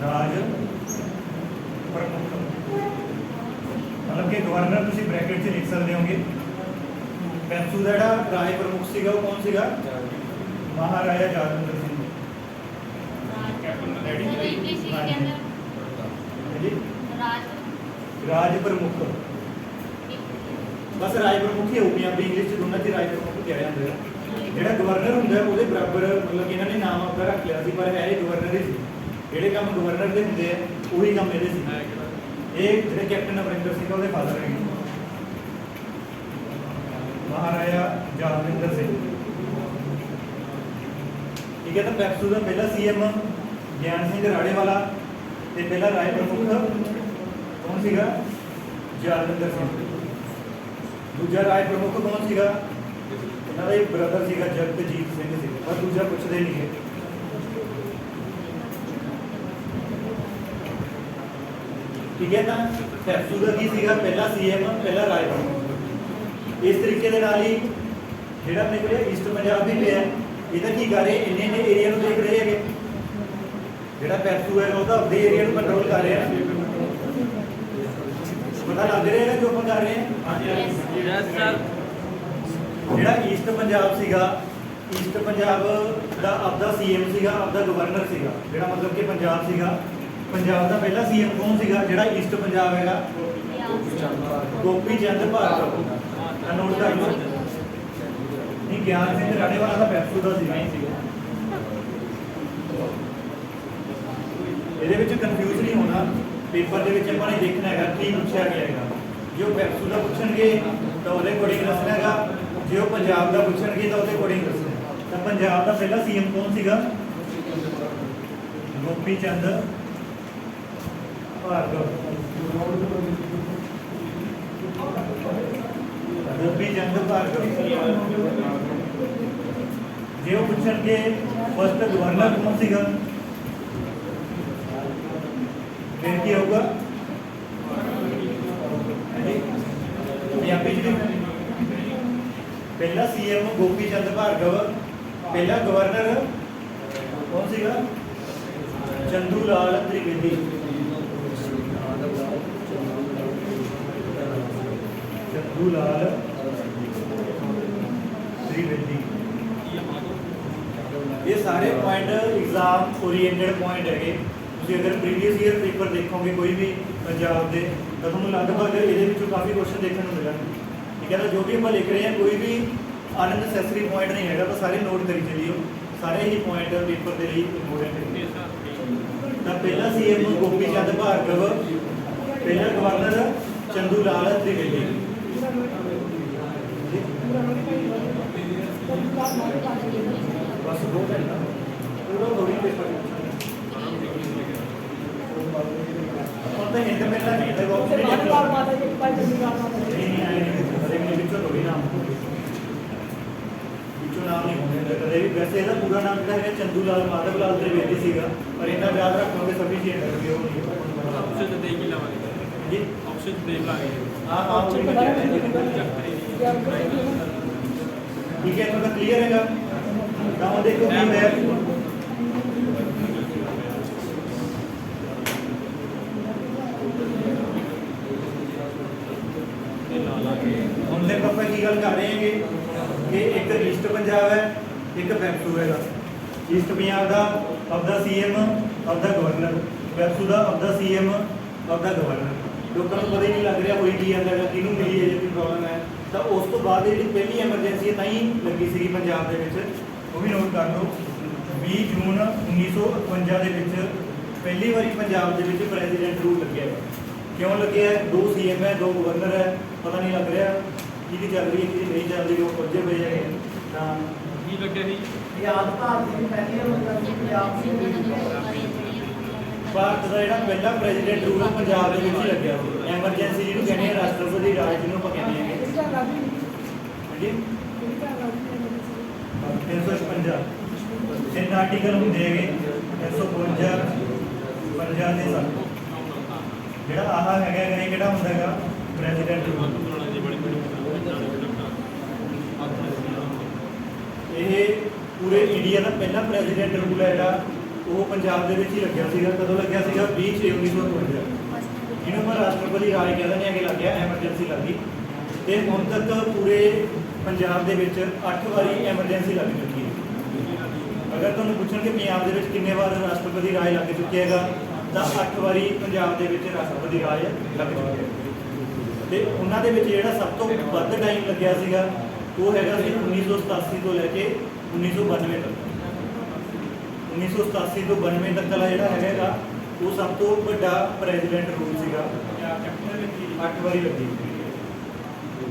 ਰਾਜ ਪ੍ਰਮੁੱਖ ਮਤਲਬ ਕਿ ਗਵਰਨਰ ਤੁਸੀਂ ਬ੍ਰੈਕਟ 'ਚ ਲਿਖ ਸਕਦੇ ਹੋਗੇ। ਪੈਪਸੂ ਦਾ ਜਿਹੜਾ ਰਾਜ ਪ੍ਰਮੁੱਖ ਸੀਗਾ ਉਹ ਕੌਣ ਸੀਗਾ? Maharaja Yadavindra Singh. Ready? Sir English ਕੀ ਕਹਿੰਦੇ ਆ? जी ਰਾਜ राज प्रमुख बस राज प्रमुख ही हो पंजाबी इंग्लिश च दोनों च राज प्रमुख कहा जाता है ਜਿਹੜਾ ਗਵਰਨਰ ਹੁੰਦਾ ਉਹਦੇ ਬਰਾਬਰ ਮਤਲਬ ਇਹਨਾਂ ਨੇ ਨਾਮ ਆਪਣਾ ਰੱਖ ਲਿਆ ਸੀ ਪਰ ਹੈ ਇਹ ਗਵਰਨਰ ਹੀ ਸੀ ਜਿਹੜੇ ਕੰਮ ਗਵਰਨਰ ਦੇ ਹੁੰਦੇ ਆ ਉਹੀ ਕੰਮ ਇਹਦੇ ਸੀ ਇਹ ਜਿਹੜੇ ਕੈਪਟਨ ਅਮਰਿੰਦਰ ਸਿੰਘ ਉਹਦੇ ਫਾਦਰ ਹੈਗੇ ਮਹਾਰਾਜਾ ਜਸਵਿੰਦਰ ਸਿੰਘ ਠੀਕ ਹੈ ਤਾਂ ਪੈਪਸੂ ਦਾ ਪਹਿਲਾ ਸੀਐਮ ਗਿਆਨ ਸਿੰਘ ਰਾੜੇਵਾਲਾ ਤੇ ਪਹਿਲਾ ਰਾਜ ਪ੍ਰਮੁੱਖ ਕੌਣ ਸੀਗਾ ਜਸਵਿੰਦਰ ਸਿੰਘ ਦੂਜਾ ਰਾਜ ਪ੍ਰਮੁੱਖ ਕੌਣ ਸੀਗਾ ਇਹਨਾਂ ਦਾ ਇੱਕ ਬ੍ਰਦਰ ਸੀਗਾ ਜਗਤਜੀਤ ਸਿੰਘ ਸੀ ਪਰ ਦੂਜਾ ਪੁੱਛਦੇ ਨਹੀਂ ਹੈ ਠੀਕ ਹੈ ਤਾਂ ਪੈਪਸੂ ਦਾ ਕੀ ਸੀਗਾ ਪਹਿਲਾ ਸੀਐਮ ਪਹਿਲਾ ਰਾਜ ਪ੍ਰਮੁੱਖ ਇਸ ਤਰੀਕੇ ਦੇ ਨਾਲ ਹੀ ਜਿਹੜਾ ਆਪਣੇ ਕੋਲ ਈਸਟ ਪੰਜਾਬ ਵੀ ਪਿਆ ਇਹਦਾ ਕੀ ਕਰ ਰਹੇ ਇੰਨੇ ਏਰੀਆ ਨੂੰ ਦੇਖ ਰਹੇ ਹੈਗੇ ਜਿਹੜਾ ਪੈਪਸੂ ਹੈ ਉਹ ਤਾਂ ਆਪਦੇ ਏਰੀਆ ਨੂੰ ਕੰਟਰੋਲ ਕਰ ਰਿਹਾ ਪਤਾ ਲੱਗ ਰਿਹਾ ਹੈ ਜੋ ਆਪਾਂ ਕਰ ਰਹੇ ਹਾਂ ਯੈਸ ਸਰ ਜਿਹੜਾ ਈਸਟ ਪੰਜਾਬ ਸੀਗਾ ਈਸਟ ਪੰਜਾਬ ਦਾ ਆਪਦਾ ਸੀਐਮ ਸੀਗਾ ਆਪਦਾ ਗਵਰਨਰ ਸੀਗਾ ਜਿਹੜਾ ਮਤਲਬ ਕਿ ਪੰਜਾਬ ਸੀਗਾ ਪੰਜਾਬ ਦਾ ਪਹਿਲਾ ਸੀਐਮ ਕੌਣ ਸੀਗਾ ਜਿਹੜਾ ਈਸਟ ਪੰਜਾਬ ਹੈਗਾ ਗੋਪੀ ਚੰਦ ਭਾਰਗਵ ਆ ਨੋਟ ਕਰ ਲਓ ਨਹੀਂ ਗਿਆਨ ਸਿੰਘ ਰਾੜੇਵਾਲਾ ਦਾ ਪੈਪਸੂ ਦਾ ਸੀਗਾ ਇਹਦੇ ਵਿੱਚ ਕਨਫਿਊਜ਼ ਨਹੀਂ ਹੋਣਾ ਪੇਪਰ ਦੇ ਵਿੱਚ ਆਪਾਂ ਨੇ ਦੇਖਣਾ ਹੈਗਾ ਕੀ ਪੁੱਛਿਆ ਗਿਆ ਹੈਗਾ ਜੋ ਪੈਪਸੂ ਦਾ ਪੁੱਛਣਗੇ ਤਾਂ ਉਹਦੇ ਅਕੋਰਡਿੰਗ ਦੱਸਣਾ ਹੈਗਾ ਜੇ ਉਹ ਪੰਜਾਬ ਦਾ ਪੁੱਛਣਗੇ ਤਾਂ ਉਹਦੇ ਅਕੋਰਡਿੰਗ ਦੱਸਣਾ ਤਾਂ ਪੰਜਾਬ ਦਾ ਪਹਿਲਾ ਸੀਐਮ ਕੌਣ ਸੀਗਾ ਗੋਪੀ ਚੰਦ ਭਾਰਗਵ ਗੋਪੀ ਚੰਦ ਭਾਰਗਵ ਜੇ ਉਹ ਪੁੱਛਣਗੇ ਫਸਟ ਗਵਰਨਰ ਕੌਣ ਸੀਗਾ फिर क्या होगा पंजाबी च पहला सीएम गोपी चंद भार्गव पहला गवर्नर कौन सीगा चंदू लाल त्रिवेदी चंदू लाल त्रिवेदी ये सारे पॉइंट एग्जाम ओरिएंटेड पॉइंट है ਤੁਸੀਂ ਅਗਰ ਪ੍ਰੀਵੀਅਸ ਈਅਰ ਪੇਪਰ ਦੇਖੋਗੇ ਕੋਈ ਵੀ ਪੰਜਾਬ ਦੇ ਤਾਂ ਤੁਹਾਨੂੰ ਲਗਭਗ ਇਹਦੇ ਵਿੱਚੋਂ ਕਾਫੀ ਕੁਐਸਚਨ ਦੇਖਣ ਨੂੰ ਮਿਲਣਗੇ ਠੀਕ ਹੈ ਨਾ ਜੋ ਵੀ ਆਪਾਂ ਲਿਖ ਰਹੇ ਹਾਂ ਕੋਈ ਵੀ ਅਨਨੈਸੈਸਰੀ ਪੁਆਇੰਟ ਨਹੀਂ ਹੈਗਾ ਤਾਂ ਸਾਰੇ ਨੋਟ ਕਰੀ ਚੱਲਿਓ ਸਾਰੇ ਹੀ ਪੁਆਇੰਟ ਪੇਪਰ ਦੇ ਲਈ ਇੰਪੋਰਟੈਂਟ ਹੈ ਤਾਂ ਪਹਿਲਾ ਸੀਐਮ ਗੋਪੀ ਚੰਦ ਭਾਰਗਵ ਪਹਿਲਾ ਗਵਰਨਰ ਚੰਦੂ ਲਾਲ ਤ੍ਰਿਵੇਦੀ ਬਸ ਦੋ ਘੰਟਾ ਪੂਰਾ ਥੋੜੀ ਪੇਪਰ तो हिंद में ना नहीं है वो नहीं नहीं नहीं बिचो थोड़ी नाम बिचो नाम नहीं होने कदे भी वैसे ਇਹਦਾ ਪੂਰਾ ਨਾਮ ਜਿਹੜਾ ਹੈ ਚੰਦੂ ਲਾਲ ਮਾਧਵ ਲਾਲ ਤ੍ਰਿਵੇਦੀ ਸੀਗਾ ਪਰ ਇਹਨਾਂ ਯਾਦ ਰੱਖੋਗੇ ਸਫੀਸ਼ੀਐਂਟ ਹੈ ਕਿ ਉਹ ਨਹੀਂ ਆਪਸ਼ਨ ਦੇ ਹੀ ਲਾਵਾਂਗੇ ਜੀ ਆਪਸ਼ਨ ਦੇ ਲਾਂਗੇ ਹਾਂ ਹਾਂ ठीक है थोड़ा क्लियर हैगा ਤਾਂ ਦੇਖੋ ਕੀ ਹੋਇਆ ਹੁਣ ਦੇ ਆਪਾਂ ਕੀ ਗੱਲ ਕਰ ਰਹੇ ਹਾਂਗੇ ਕਿ ਇੱਕ ਈਸਟ ਪੰਜਾਬ ਹੈ ਇੱਕ ਪੈਪਸੂ ਹੈਗਾ ਈਸਟ ਪੰਜਾਬ ਦਾ ਆਪਦਾ ਸੀਐਮ ਆਪਦਾ ਗਵਰਨਰ ਪੈਪਸੂ ਦਾ ਆਪਦਾ ਸੀਐਮ ਆਪਦਾ ਗਵਰਨਰ ਲੋਕਾਂ ਨੂੰ ਪਤਾ ਹੀ ਨਹੀਂ ਲੱਗ ਰਿਹਾ ਹੋਈ ਕੀ ਜਾਂਦਾ ਹੈ ਕਿਹਨੂੰ ਮਿਲੀ ਹੈ ਜੇ ਕੋਈ ਪ੍ਰੋਬਲਮ ਹੈ ਤਾਂ ਉਸ ਤੋਂ ਬਾਅਦ ਜਿਹੜੀ ਪਹਿਲੀ ਐਮਰਜੈਂਸੀ ਹੈ ਤਾਂ ਹੀ ਲੱਗੀ ਸੀਗੀ ਪੰਜਾਬ ਦੇ ਵਿੱਚ ਉਹ ਵੀ ਨੋਟ ਕਰ ਲਓ 20 ਜੂਨ 1951 ਦੇ ਵਿੱਚ ਪਹਿਲੀ ਵਾਰੀ ਪੰਜਾਬ ਦੇ ਵਿੱਚ ਪ੍ਰੈਜ਼ੀਡੈਂਟ ਰੂਲ ਲੱਗਿਆ ਕਿਉਂ ਲੱਗਿਆ ਦੋ ਸੀਐਮ ਹੈ ਦੋ ਗਵਰਨਰ ਹੈ ਪਤਾ ਨਹੀਂ ਲੱਗ ਰਿਹਾ ਕਿਹਦੀ ਚੱਲ ਰਹੀ ਹੈ ਕਿਹਦੀ ਨਹੀਂ ਚੱਲ ਰਹੀ ਉਹ ਪੁੱਜੇ ਪਏ ਹੈਗੇ ਤਾਂ ਕੀ ਲੱਗਿਆ ਸੀ ਭਾਰਤ ਦਾ ਜਿਹੜਾ ਪਹਿਲਾ ਪ੍ਰੈਜ਼ੀਡੈਂਟ ਰੂਲ ਪੰਜਾਬ ਦੇ ਵਿੱਚ ਹੀ ਲੱਗਿਆ ਸੀ ਐਮਰਜੈਂਸੀ ਜਿਹਨੂੰ ਕਹਿੰਦੇ ਆ ਰਾਸ਼ਟਰਪਤੀ ਰਾਜ ਜਿਹਨੂੰ ਆਪਾਂ ਕਹਿੰਦੇ ਹੈਗੇ ਹਾਂਜੀ 356 ਤਿੰਨ ਆਰਟੀਕਲ ਹੁੰਦੇ ਹੈਗੇ 352 50 ਦੇ ਸਭ ਜਿਹੜਾ ਆਹ ਹੈਗਾ ਇਹ ਕਿਹੜਾ ਹੁੰਦਾ ਹੈਗਾ ਪ੍ਰੈਜ਼ੀਡੈਂਟ ਰੂਲ ਇਹ ਪੂਰੇ ਇੰਡੀਆ ਦਾ ਪਹਿਲਾ ਪ੍ਰੈਜ਼ੀਡੈਂਟ ਰੂਲ ਹੈ ਜਿਹੜਾ ਉਹ ਪੰਜਾਬ ਦੇ ਵਿੱਚ ਹੀ ਲੱਗਿਆ ਸੀਗਾ ਕਦੋਂ ਲੱਗਿਆ ਸੀਗਾ 20/6/1952 ਜਿਹਨੂੰ ਆਪਾਂ ਰਾਸ਼ਟਰਪਤੀ ਰਾਜ ਕਹਿੰਦੇ ਨੇ ਅੱਗੇ ਲੱਗਿਆ ਐਮਰਜੈਂਸੀ ਲੱਗੀ ਤੇ ਹੁਣ ਤੱਕ ਪੂਰੇ ਪੰਜਾਬ ਦੇ ਵਿੱਚ 8 ਵਾਰੀ ਐਮਰਜੈਂਸੀ ਲੱਗ ਚੁੱਕੀ ਹੈ ਅਗਰ ਤੁਹਾਨੂੰ ਪੁੱਛਣਗੇ ਪੰਜਾਬ ਦੇ ਵਿੱਚ ਕਿੰਨੇ ਵਾਰ ਰਾਸ਼ਟਰਪਤੀ ਰਾਜ ਲੱਗ ਚੁੱਕਿਆ ਹੈਗਾ ਤਾਂ 8 ਵਾਰੀ ਪੰਜਾਬ ਦੇ ਵਿੱਚ ਰਾਸ਼ਟਰਪਤੀ ਰਾਜ ਲੱਗ ਚੁੱਕਿਆ ਹੈ। ਤੇ ਉਹਨਾਂ ਦੇ ਵਿੱਚ ਜਿਹੜਾ ਸਭ ਤੋਂ ਵੱਧ ਟਾਈਮ ਲੱਗਿਆ ਸੀਗਾ ਉਹ ਹੈਗਾ ਸੀ 1987 ਤੋਂ ਲੈ ਕੇ 1992 ਤੱਕ। 1987 ਤੋਂ 92 ਤੱਕ ਦਾ ਜਿਹੜਾ ਹੈਗਾ ਉਹ ਸਭ ਤੋਂ ਵੱਡਾ ਪ੍ਰੈਜ਼ੀਡੈਂਟ ਰੂਲ ਸੀਗਾ। 8 ਵਾਰੀ ਲੱਗੀ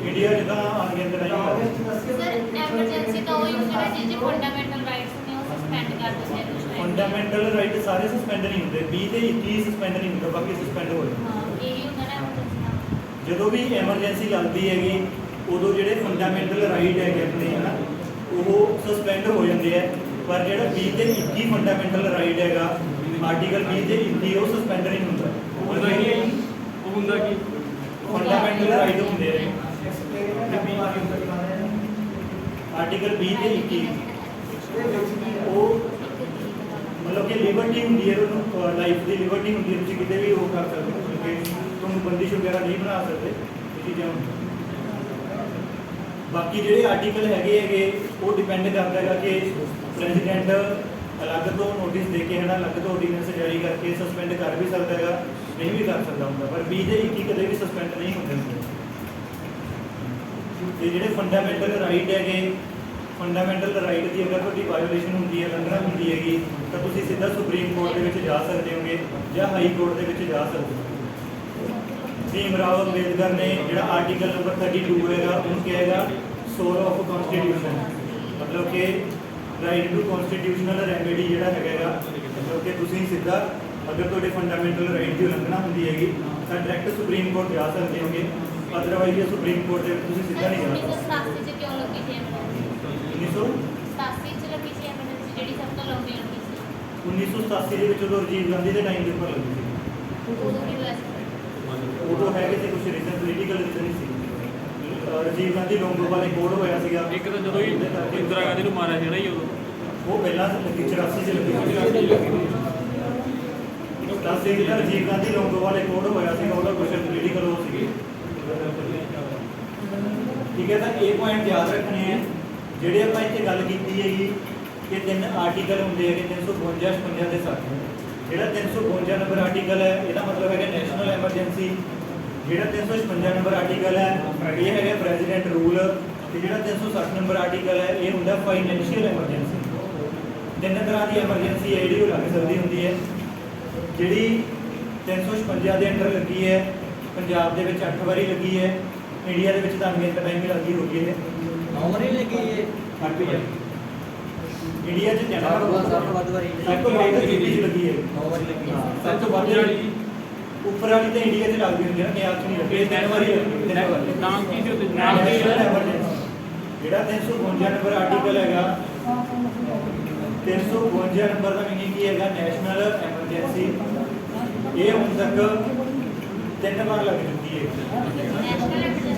ਇੰਡੀਆ ਜਿੱਦਾਂ ਆ ਗਿਆ ਤੇ ਸਰ ਐਮਰਜੈਂਸੀ ਤਾਂ ਉਹੀ ਹੁੰਦਾ ਜਿਹਦੇ ਫੰਡਾਮੈਂਟਲ ਰਾਈਟਸ ਨੇ ਉਹ ਸਸਪੈਂਡ ਕਰ ਦਿੰਦੇ ਆ ਕੁਝ ਟਾਈਮ। ਫੰਡਾਮੈਂਟਲ ਰਾਈਟ ਸਾਰੇ ਸਸਪੈਂਡ ਨਹੀਂ ਹੁੰਦੇ, 20 ਤੇ 21 ਸਸਪੈਂਡ ਨਹੀਂ ਹੁੰਦਾ, ਬਾਕੀ ਸਸਪੈਂਡ ਹੋ ਜਾਂਦੇ। ਹਾਂ ਇਹੀ ਹੁੰਦਾ ਨਾ ਐਮਰਜੈਂਸੀ। ਜਦੋਂ ਵੀ ਐਮਰਜੈਂਸੀ ਲੱਗਦੀ ਹੈਗੀ ਉਦੋਂ ਜਿਹੜੇ ਫੰਡਾਮੈਂਟਲ ਰਾਈਟ ਹੈਗੇ ਆਪਣੇ ਹਨਾ ਉਹ ਸਸਪੈਂਡ ਹੋ ਜਾਂਦੇ ਆ, ਪਰ ਜਿਹੜਾ 20 ਤੇ 21 ਫੰਡਾਮੈਂਟਲ ਰਾਈਟ ਹੈਗਾ ਆਰਟੀਕਲ 20 ਤੇ 21 ਉਹ ਸਸਪੈਂਡ ਨਹੀਂ ਹੁੰਦਾ। ਉਹ ਹੁੰਦਾ ਕੀ ਫੰਡਾਮੈਂਟਲ ਰਾਈਟ ਹੁੰਦੇ ਆ ਆਰਟੀਕਲ 20 ਤੇ 21 ਉਹ ਮਤਲਬ ਕਿ ਲਿਬਰਟੀ ਹੁੰਦੀ ਹੈ, ਉਹਨੂੰ ਲਾਈਫ ਦੀ ਲਿਬਰਟੀ ਹੁੰਦੀ ਹੈ, ਤੁਸੀਂ ਕਿਤੇ ਵੀ ਉਹ ਕਰ ਸਕਦੇ ਹੋ ਕਿ ਤੁਹਾਨੂੰ ਬੰਦਿਸ਼ ਵਗੈਰਾ ਨਹੀਂ ਬਣਾ ਸਕਦੇ ਇਹ ਚੀਜ਼ਾਂ। ਬਾਕੀ ਜਿਹੜੇ ਆਰਟੀਕਲ ਹੈਗੇ ਉਹ ਡਿਪੈਂਡ ਕਰਦਾ ਹੈਗਾ ਕਿ ਪ੍ਰੈਜ਼ੀਡੈਂਟ ਅਲੱਗ ਤੋਂ ਨੋਟਿਸ ਦੇ ਕੇ ਹੈ ਨਾ ਅਲੱਗ ਤੋਂ ਆਰਡੀਨੈਂਸ ਜਾਰੀ ਕਰਕੇ ਸਸਪੈਂਡ ਕਰ ਵੀ ਸਕਦਾ ਹੈਗਾ, ਨਹੀਂ ਵੀ ਕਰ ਸਕਦਾ ਹੁੰਦਾ, ਪਰ 20 ਤੇ 21 ਕਦੇ ਵੀ ਸਸਪੈਂਡ ਨਹੀਂ ਹੁੰਦੇ। ਤੇ ਜਿਹੜੇ ਫੰਡਾਮੈਂਟਲ ਰਾਈਟ ਹੈਗੇ ਫੰਡਾਮੈਂਟਲ ਰਾਈਟ ਦੀ ਅਗਰ ਤੁਹਾਡੀ ਵਾਇਓਲੇਸ਼ਨ ਹੁੰਦੀ ਹੈ, ਉਲੰਘਣਾ ਹੁੰਦੀ ਹੈਗੀ ਤਾਂ ਤੁਸੀਂ ਸਿੱਧਾ ਸੁਪਰੀਮ ਕੋਰਟ ਦੇ ਵਿੱਚ ਜਾ ਸਕਦੇ ਹੋਗੇ ਜਾਂ ਹਾਈ ਕੋਰਟ ਦੇ ਵਿੱਚ ਜਾ ਸਕਦੇ ਹੋ। ਭੀਮ ਰਾਓ ਅੰਬੇਦਕਰ ਨੇ ਜਿਹੜਾ ਆਰਟੀਕਲ ਨੰਬਰ 32 ਹੈਗਾ ਉਹਨੂੰ ਕਿਹਾ ਹੈਗਾ ਸੋਲ ਆਫ ਕਨਸਟੀਟਿਊਸ਼ਨ, ਮਤਲਬ ਕਿ ਰਾਈਟ ਟੂ ਕਨਸਟੀਟਿਊਸ਼ਨਲ ਰੈਮੇਡੀ ਜਿਹੜਾ ਹੈਗਾ ਮਤਲਬ ਕਿ ਤੁਸੀਂ ਸਿੱਧਾ ਅਗਰ ਤੁਹਾਡੇ ਫੰਡਾਮੈਂਟਲ ਰਾਈਟ ਦੀ ਉਲੰਘਣਾ ਹੁੰਦੀ ਹੈਗੀ ਤਾਂ ਡਾਇਰੈਕਟ ਸੁਪਰੀਮ ਕੋਰਟ ਜਾ ਸਕਦੇ ਹੋਗੇ, ਅਦਰਵਾਈਜ਼ ਇਹ ਸੁਪਰੀਮ ਕੋਰਟ ਦੇ ਵਿੱਚ ਤੁਸੀਂ ਸਿੱਧਾ ਨਹੀਂ ਜਾ ਸਕਦੇ। 1987 ਚ ਕਿਉਂ ਲੱਗੀ ਸੀ ਐਮਰਜੈਂਸੀ? 87 ਚ ਲੱਗੀ ਸੀ ਐਮਰਜੈਂਸੀ ਜਿਹੜੀ ਸਭ ਤੋਂ ਲੰਬੀ ਲੱਗੀ ਸੀ। 1987 ਦੇ ਵਿੱਚ ਉਦੋਂ ਰਾਜੀਵ ਗਾਂਧੀ ਦੇ ਟਾਈਮ ਦੇ ਉੱਪਰ ਲੱਗੀ ਸੀ। ਉਦੋਂ ਕੀ ਹੋਇਆ ਸੀ? ਉਦੋਂ ਹੈਗੇ ਸੀ ਕੁਝ ਰੀਜ਼ਨ, ਪੋਲੀਟੀਕਲ ਰੀਜ਼ਨ ਹੀ ਸੀ। ਰਾਜੀਵ ਗਾਂਧੀ ਲੋਂਗੋਵਾਲ ਕੋਡ ਹੋਇਆ ਸੀਗਾ ਇੱਕ ਤਾਂ ਜਦੋਂ ਹੀ ਇੰਦਰਾ ਗਾਂਧੀ ਨੂੰ ਮਾਰਿਆ ਸੀ ਨਾ ਜੀ ਉਦੋਂ ਉਹ ਪਹਿਲਾਂ ਲੱਗੀ 84 ਚ ਲੱਗੀ 87 ਚ ਰਾਜੀਵ ਗਾਂਧੀ ਲੋਂਗੋਵਾਲ ਕੋਡ ਹੋਇਆ ਸੀਗਾ, ਉਹਦਾ ਕੁਝ ਪੋਲੀਟੀਕਲ ਹੋ ਸੀਗੀ। ਠੀਕ ਹੈ, ਤਾਂ ਇਹ ਪੁਆਇੰਟ ਯਾਦ ਰੱਖਣੇ ਆ ਜਿਹੜੇ ਆਪਾਂ ਇੱਥੇ ਗੱਲ ਕੀਤੀ ਹੈਗੀ ਕਿ 3 ਆਰਟੀਕਲ ਹੁੰਦੇ ਹੈਗੇ 352, 56 ਤੇ 60। ਜਿਹੜਾ 352 ਨੰਬਰ ਆਰਟੀਕਲ ਹੈ ਇਹਦਾ ਮਤਲਬ ਹੈਗਾ ਨੈਸ਼ਨਲ ਐਮਰਜੈਂਸੀ। ਜਿਹੜਾ 356 ਨੰਬਰ ਆਰਟੀਕਲ ਹੈ ਇਹ ਹੈਗਾ ਪ੍ਰੈਜ਼ੀਡੈਂਟ ਰੂਲ, ਤੇ ਜਿਹੜਾ 360 ਨੰਬਰ ਆਰਟੀਕਲ ਹੈ ਇਹ ਹੁੰਦਾ ਫਾਈਨੈਂਸ਼ੀਅਲ ਐਮਰਜੈਂਸੀ। 3 ਤਰ੍ਹਾਂ ਦੀ ਐਮਰਜੈਂਸੀ ਹੈ ਜਿਹੜੀ ਉਹ ਲੱਗ ਸਕਦੀ ਹੁੰਦੀ ਹੈ। ਜਿਹੜੀ 356 ਦੇ ਅੰਡਰ ਲੱਗੀ ਹੈ ਪੰਜਾਬ ਦੇ ਵਿੱਚ 8 ਵਾਰੀ ਲੱਗੀ ਹੈ, ਇੰਡੀਆ ਦੇ ਵਿੱਚ ਤਾਂ ਅੰਗੇਤ ਟਾਈਮ ਹੀ ਲੱਗੀ ਹੋ ਗਈ ਹੈ। ਨੌਮਰੀ ਲੱਗੀ ਹੈ 8 ਵਾਰੀ ਇੰਡੀਆ 'ਚ ਸਭ ਤੋਂ ਵੱਧ ਵਾਰੀ ਸਭ ਤੋਂ ਵੱਧ ਦਿੱਲੀ 'ਚ ਲੱਗੀ ਹੈ। 9 ਵਾਰੀ ਲੱਗੀ ਹਾਂ, ਸਭ ਤੋਂ ਵੱਧ ਜਿਹੜੀ ਉੱਪਰ ਵਾਲੀ ਤਾਂ ਇੰਡੀਆ 'ਚ ਲੱਗਦੀ ਹੁੰਦੀ ਹੈ ਨਾ, ਪੰਜਾਬ 'ਚ ਨਹੀਂ ਲੱਗੀ। 3 ਵਾਰੀ ਲੱਗੀ, 3 ਵਾਰੀ। ਨਾਮ ਕੀ ਸੀ ਉਹਦੇ ਨਾਮ ਕੀ ਨੈਸ਼ਨਲ ਹੈ? ਐਮਰਜੈਂਸੀ ਜਿਹੜਾ 352 ਨੰਬਰ ਆਰਟੀਕਲ ਹੈਗਾ 352 ਨੰਬਰ ਦਾ ਮੀਨਿੰਗ ਕੀ ਹੈਗਾ ਨੈਸ਼ਨਲ ਐਮਰਜੈਂਸੀ। ਇਹ ਹੁਣ ਤੱਕ 3 ਵਾਰ ਲੱਗ ਚੁੱਕੀ ਹੈ। ਨੈਸ਼ਨਲ ਐਮਰਜੈਂਸੀ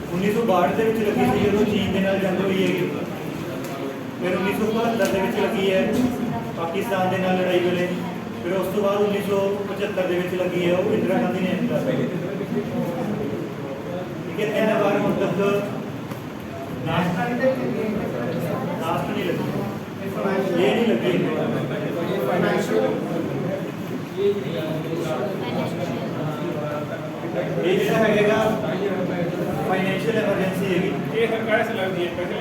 1962 ਦੇ ਵਿੱਚ ਲੱਗੀ ਸੀ ਜਦੋਂ ਚੀਨ ਦੇ ਨਾਲ ਜੰਗ ਹੋਈ ਹੈਗੀ। ਫਿਰ 1972 ਦੇ ਵਿੱਚ ਲੱਗੀ ਹੈ ਪਾਕਿਸਤਾਨ ਦੇ ਨਾਲ ਲੜਾਈ ਵੇਲੇ। ਫਿਰ ਉਸ ਤੋਂ ਬਾਅਦ 1975 ਦੇ ਵਿੱਚ ਲੱਗੀ ਹੈ, ਉਹ ਇੰਦਰਾ ਗਾਂਧੀ ਨੇ ਐਂਡ ਕਰ ਦਿੱਤੀ। ਠੀਕ ਹੈ, 3 ਵਾਰ ਹੁਣ ਤੱਕ ਲਾਸਟ ਨਹੀਂ ਲੱਗੀ, ਇਹ ਨਹੀਂ ਲੱਗੀ। ਇਹ ਜਿਹੜਾ ਹੈਗਾ ਫਾਈਨੈਂਸ਼ੀਅਲ ਐਮਰਜੈਂਸੀ ਹੈਗੀ। ਇਹ ਸਰਕਾਰ ਸੇ ਲੱਗਦੀ ਹੈ ਪਹਿਲੇ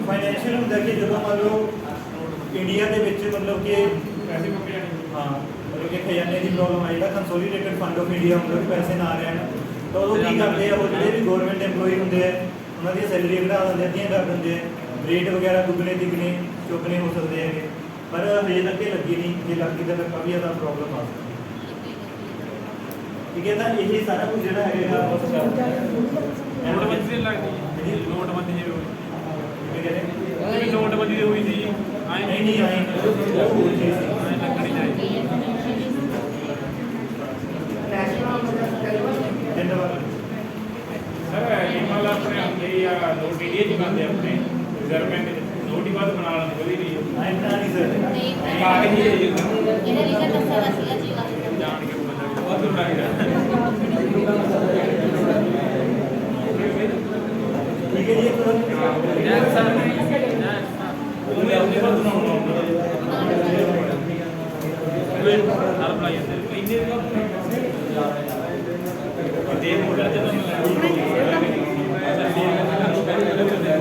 ਫਾਈਨੈਂਸ਼ੀਅਲ ਹੁੰਦਾ ਕਿ ਜਦੋਂ ਮੰਨ ਲਓ ਇੰਡੀਆ ਦੇ ਵਿੱਚ ਮਤਲਬ ਕਿ ਪੈਸੇ ਮੁੱਕ ਜਾਣੇ ਹਾਂ ਮਤਲਬ ਕਿ ਖਜ਼ਾਨੇ ਦੀ ਪ੍ਰੋਬਲਮ ਆਈ, ਜਿਹੜਾ ਕੰਸੋਲੀਡੇਟਡ ਫੰਡ ਆਫ ਇੰਡੀਆ ਹੁੰਦਾ, ਪੈਸੇ ਨਾ ਰਹਿਣ ਤਾਂ ਉਦੋਂ ਕੀ ਕਰਦੇ ਆ, ਉਹ ਜਿਹੜੇ ਵੀ ਗਵਰਨਮੈਂਟ EMPLOYE ਹੁੰਦੇ ਆ ਉਹਨਾਂ ਦੀਆਂ ਸੈਲਰੀਆਂ ਘਟਾ ਦਿੰਦੇ, ਅੱਧੀਆਂ ਕਰ ਦਿੰਦੇ ਆ, ਰੇਟ ਵਗੈਰਾ ਦੁੱਗਣੇ ਤਿੱਗਣੇ ਚੁੱਕਣੇ ਹੋ ਸਕਦੇ ਹੈਗੇ। ਪਰ ਹਜੇ ਤੱਕ ਇਹ ਲੱਗੀ ਨਹੀਂ, ਜੇ ਲੱਗੀ ਤਾਂ ਫਿਰ ਕਾਫੀ ਜ਼ਿਆਦਾ ਪ੍ਰੋਬਲਮ ਆ ਸਕਦੀ। ਠੀਕ ਹੈ, ਤਾਂ ਇਹ ਸਾਰਾ ਕੁਝ ਜਿਹੜਾ ਹੈਗਾ ਨੋਟਬੰਦੀ ਤੇ ਲੱਗਦੀ ਹੈ। ਨੋਟਬੰਦੀ ਜਿਵੇਂ ਹੋਈ ਕਿਵੇਂ ਕਹਿੰਦੇ ਜਿਵੇਂ ਨੋਟਬੰਦੀ ਦੀ ਹੋਈ ਸੀ ਆਏ ਨਹੀਂ ਆਏ ਉਹ ਹੋਰ ਚੀਜ਼ ਸੀ। ਆਏ ਲੱਗਣੀ ਚਾਹੀਦੀ ਧੰਨਵਾਦ। ਸਰ ਇਹ ਮੰਨ ਲਾ ਆਪਣੇ ਹੁੰਦੇ ਆ ਨੋਟ ਇੰਡੀਆ ਚ ਬਣਦੇ ਆਪਣੇ ਰਿਜ਼ਰਵ ਬੈਂਕ ਚ ਨੋਟ ਹੀ ਬਾਅਦ ਬਣਾਉਣ ਦੀ ਕੋਈ ਨਹੀਂ ਆਏ ਤਾਂ ਨਹੀਂ ਸਰ ਕਾਗਜ਼ ਹੀ ਹੈ ਜੀ ਇਹਦਾ ਰੀਜ਼ਨ ਦੱਸਿਆ ਦਾ ਸੀਗਾ ਜੀਵਾ ਜਾਣ ਕੇ ਬੰਦਾ ਬਹੁਤ ਬਣਾਈ ਠੀਕ ਹੈ ਜੀ ਇੱਕ ਉਹਨੇ ਆਪਣੇ ਵੱਲ ਬਣਾਉਣਾ ਹੁੰਦਾ ਹਰ ਬਣਾਈ ਜਾਂਦੇ ਇੰਨੇ ਦੇ ਮੋਡਲ ਜਦੋਂ